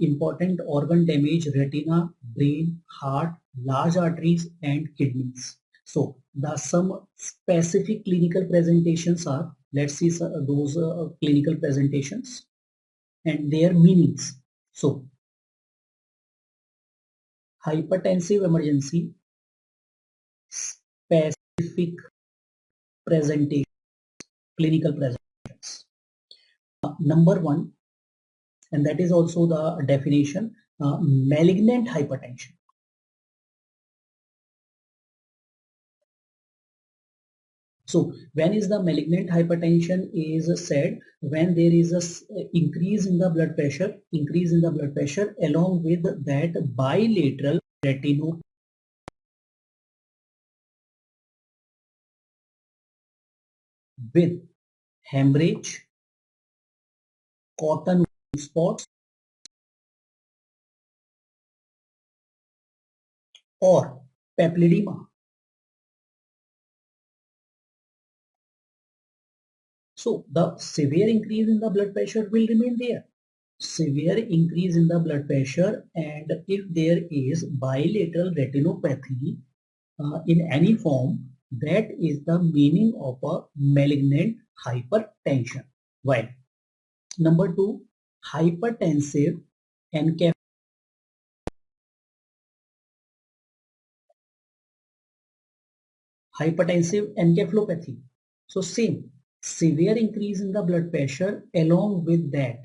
important organ damage: retina, brain, heart, large arteries and kidneys. So the some specific clinical presentations are, let's see those clinical presentations and their meanings. So hypertensive emergency, specific presentation, clinical presentations. Number one, and that is also the definition, malignant hypertension. So when is the malignant hypertension is said? When there is a increase in the blood pressure, along with that bilateral retinopathy with hemorrhage, cotton spots, or papilledema. So the severe increase in the blood pressure will remain there. Severe increase in the blood pressure, and if there is bilateral retinopathy in any form, that is the meaning of a malignant hypertension. While number two, hypertensive encephalopathy. Hypertensive encephalopathy. So same, severe increase in the blood pressure, along with that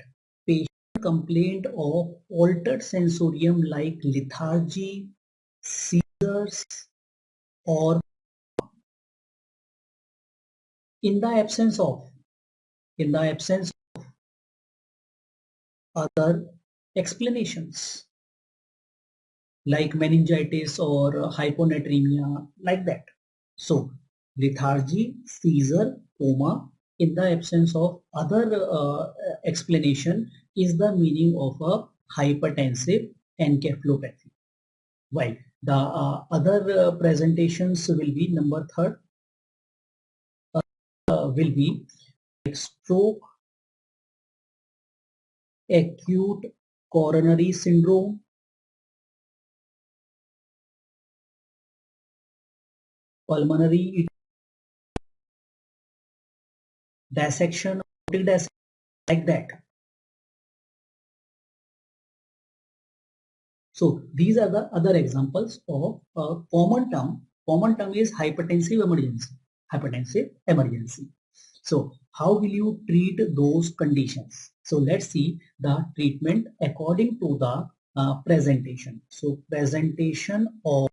patient complaint of altered sensorium like lethargy, seizures, or in the absence of in the absence of other explanations like meningitis or hyponatremia, like that. So lethargy, seizure, coma in the absence of other explanation is the meaning of a hypertensive encephalopathy. While the other presentations will be number third will be like stroke, acute coronary syndrome, pulmonary dissection, like that. So these are the other examples of a common term. Common term is hypertensive emergency. Hypertensive emergency. So how will you treat those conditions? So let's see the treatment according to the presentation. So presentation of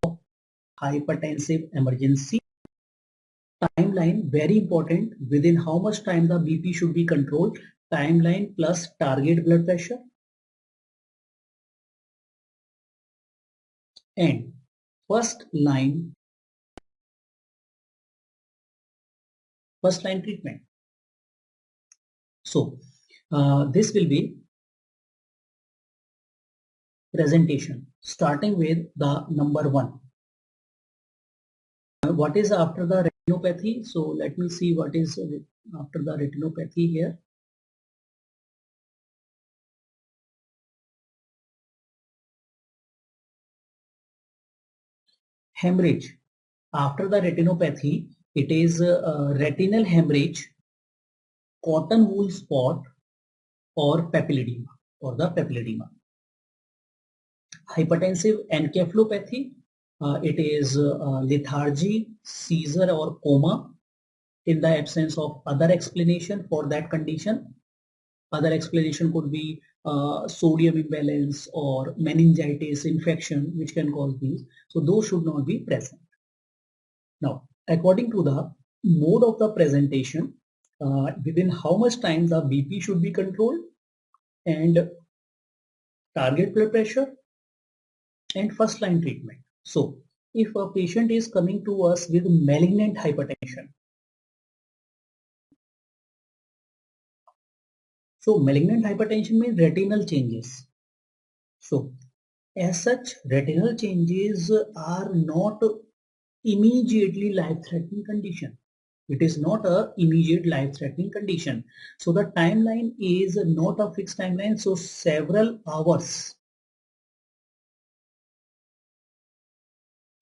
hypertensive emergency. Timeline, very important. Within how much time the BP should be controlled? Timeline plus target blood pressure. And first line treatment. So this will be presentation starting with the number one. What is after the retinopathy? So let me see what is after the retinopathy here. Hemorrhage. After the retinopathy, it is retinal hemorrhage, cotton wool spot, or papilledema, or the papilledema. Hypertensive encephalopathy, it is lethargy, seizure, or coma in the absence of other explanation for that condition. Other explanation could be sodium imbalance or meningitis infection, which can cause these. So those should not be present. Now, according to the mode of the presentation, within how much time the BP should be controlled, and target blood pressure, and first line treatment. So if a patient is coming to us with malignant hypertension, so malignant hypertension means retinal changes. So as such, retinal changes are not immediately life-threatening condition. It is not a immediate life-threatening condition. So the timeline is not a fixed timeline. So several hours.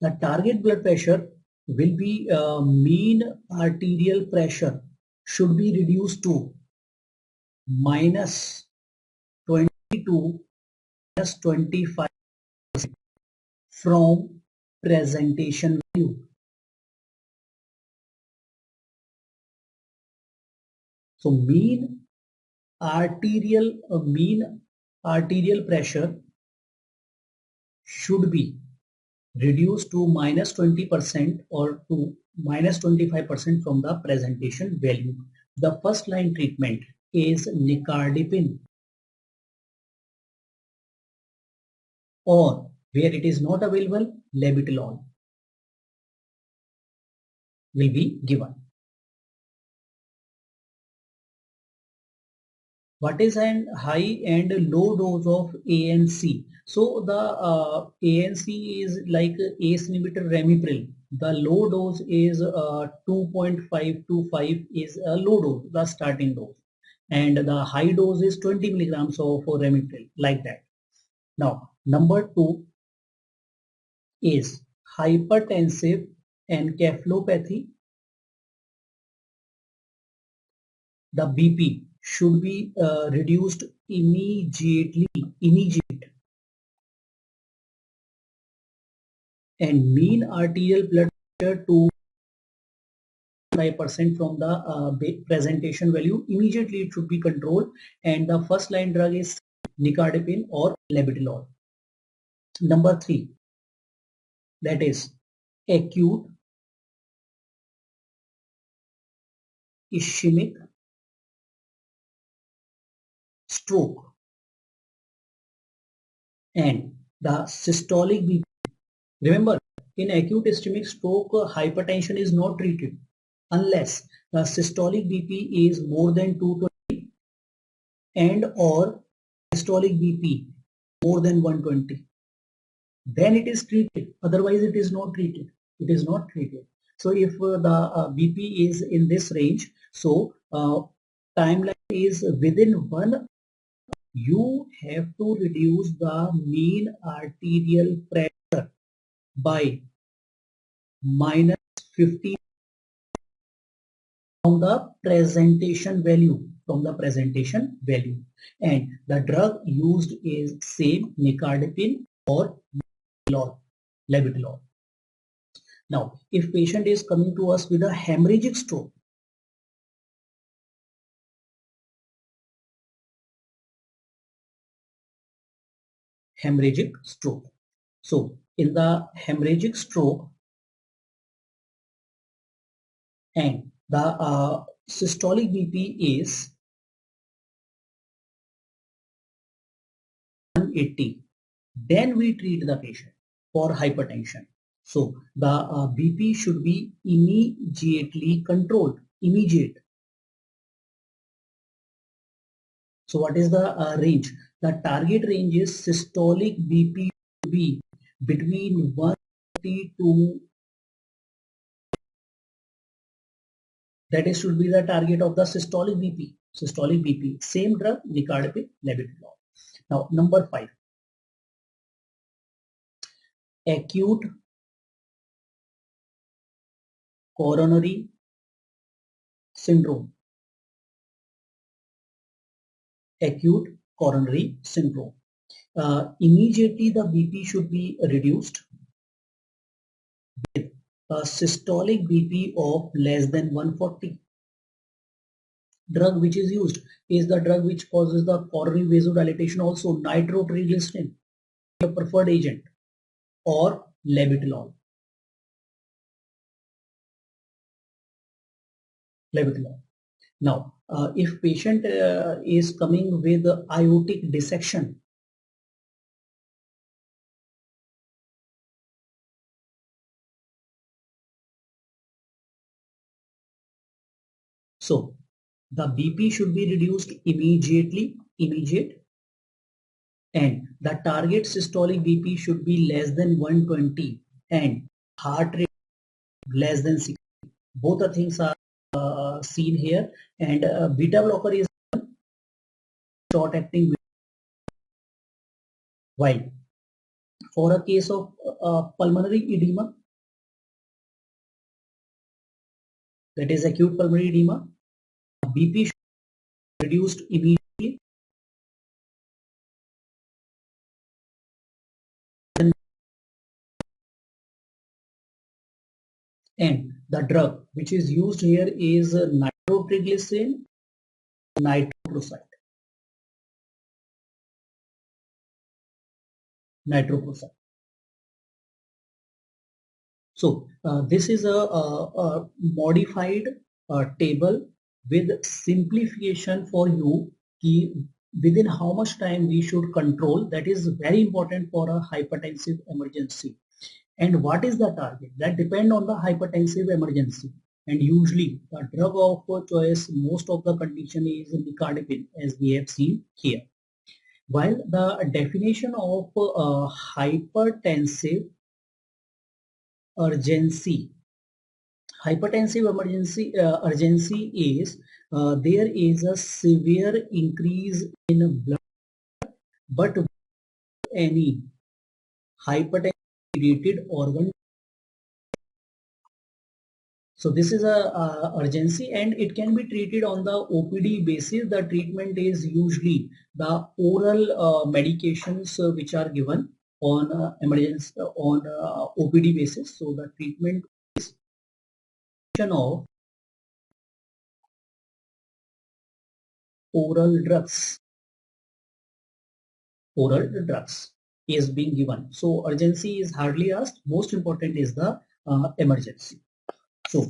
The target blood pressure will be mean arterial pressure should be reduced to minus 22 minus 25 from presentation value. So mean arterial pressure should be reduced to minus 20% or to minus 25% from the presentation value. The first line treatment is nicardipine, or where it is not available, labetalol will be given. What is an high and low dose of ANC? So the ANC is like ACE inhibitor ramipril. The low dose is 2.5 to 5 is a low dose, the starting dose. And the high dose is 20 milligrams of Ramipril, like that. Now, number 2 is hypertensive encephalopathy. The BP should be reduced immediate, and mean arterial blood pressure to 5% from the presentation value. Immediately it should be controlled, and the first line drug is nicardipine or labetalol. Number 3, that is acute ischemic stroke, and the systolic BP. Remember, in acute ischemic stroke, hypertension is not treated unless the systolic BP is more than 220 and or systolic BP more than 120. Then it is treated. Otherwise, it is not treated. It is not treated. So if the BP is in this range, so timeline is within 1. You have to reduce the mean arterial pressure by minus 50 from the presentation value, and the drug used is same nicardipine or labetalol. Now, if patient is coming to us with a hemorrhagic stroke, so in the hemorrhagic stroke, and the systolic BP is 180, then we treat the patient for hypertension. So the BP should be immediately controlled, immediate. So what is the range? The target range is systolic BP to be between 130 to, that is should be the target of the systolic BP. Systolic BP, same drug, nicardipine, labetalol. Now number 5, acute coronary syndrome. Acute coronary syndrome. Immediately the BP should be reduced with a systolic BP of less than 140. Drug which is used is the drug which causes the coronary vasodilatation also, nitroglycerin, a preferred agent, or labetalol. Now, if patient is coming with aortic dissection, so the BP should be reduced immediate, and the target systolic BP should be less than 120 and heart rate less than 60. Both the things are seen here, and beta blocker is short acting. While for a case of pulmonary edema, that is acute pulmonary edema, BP should be reduced immediately, and the drug which is used here is nitroglycerin, nitroprusside. So this is a modified table with simplification for you. Within how much time we should control, that is very important for a hypertensive emergency. And what is the target? That depend on the hypertensive emergency. And usually the drug of choice, most of the condition is nicardipine, as we have seen here. While the definition of hypertensive urgency. Hypertensive emergency urgency is there is a severe increase in blood, but any hypertension related organ. So this is a urgency, and it can be treated on the OPD basis. The treatment is usually the oral medications which are given on emergency on OPD basis. So the treatment of oral drugs, is being given. So urgency is hardly asked. Most important is the emergency. So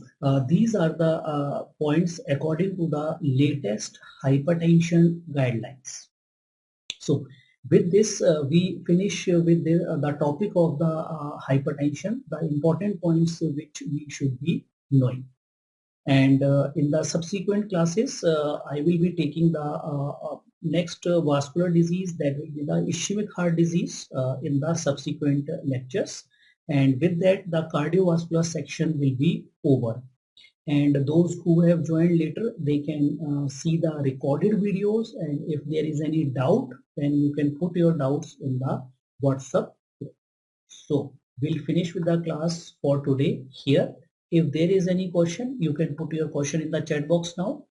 these are the points according to the latest hypertension guidelines. So with this, we finish with the topic of the hypertension, the important points which we should be knowing. And in the subsequent classes, I will be taking the next vascular disease, that will be the ischemic heart disease, in the subsequent lectures. And with that, the cardiovascular section will be over. And those who have joined later, they can see the recorded videos, and if there is any doubt, then you can put your doubts in the WhatsApp. So we'll finish with the class for today here. If there is any question, you can put your question in the chat box now.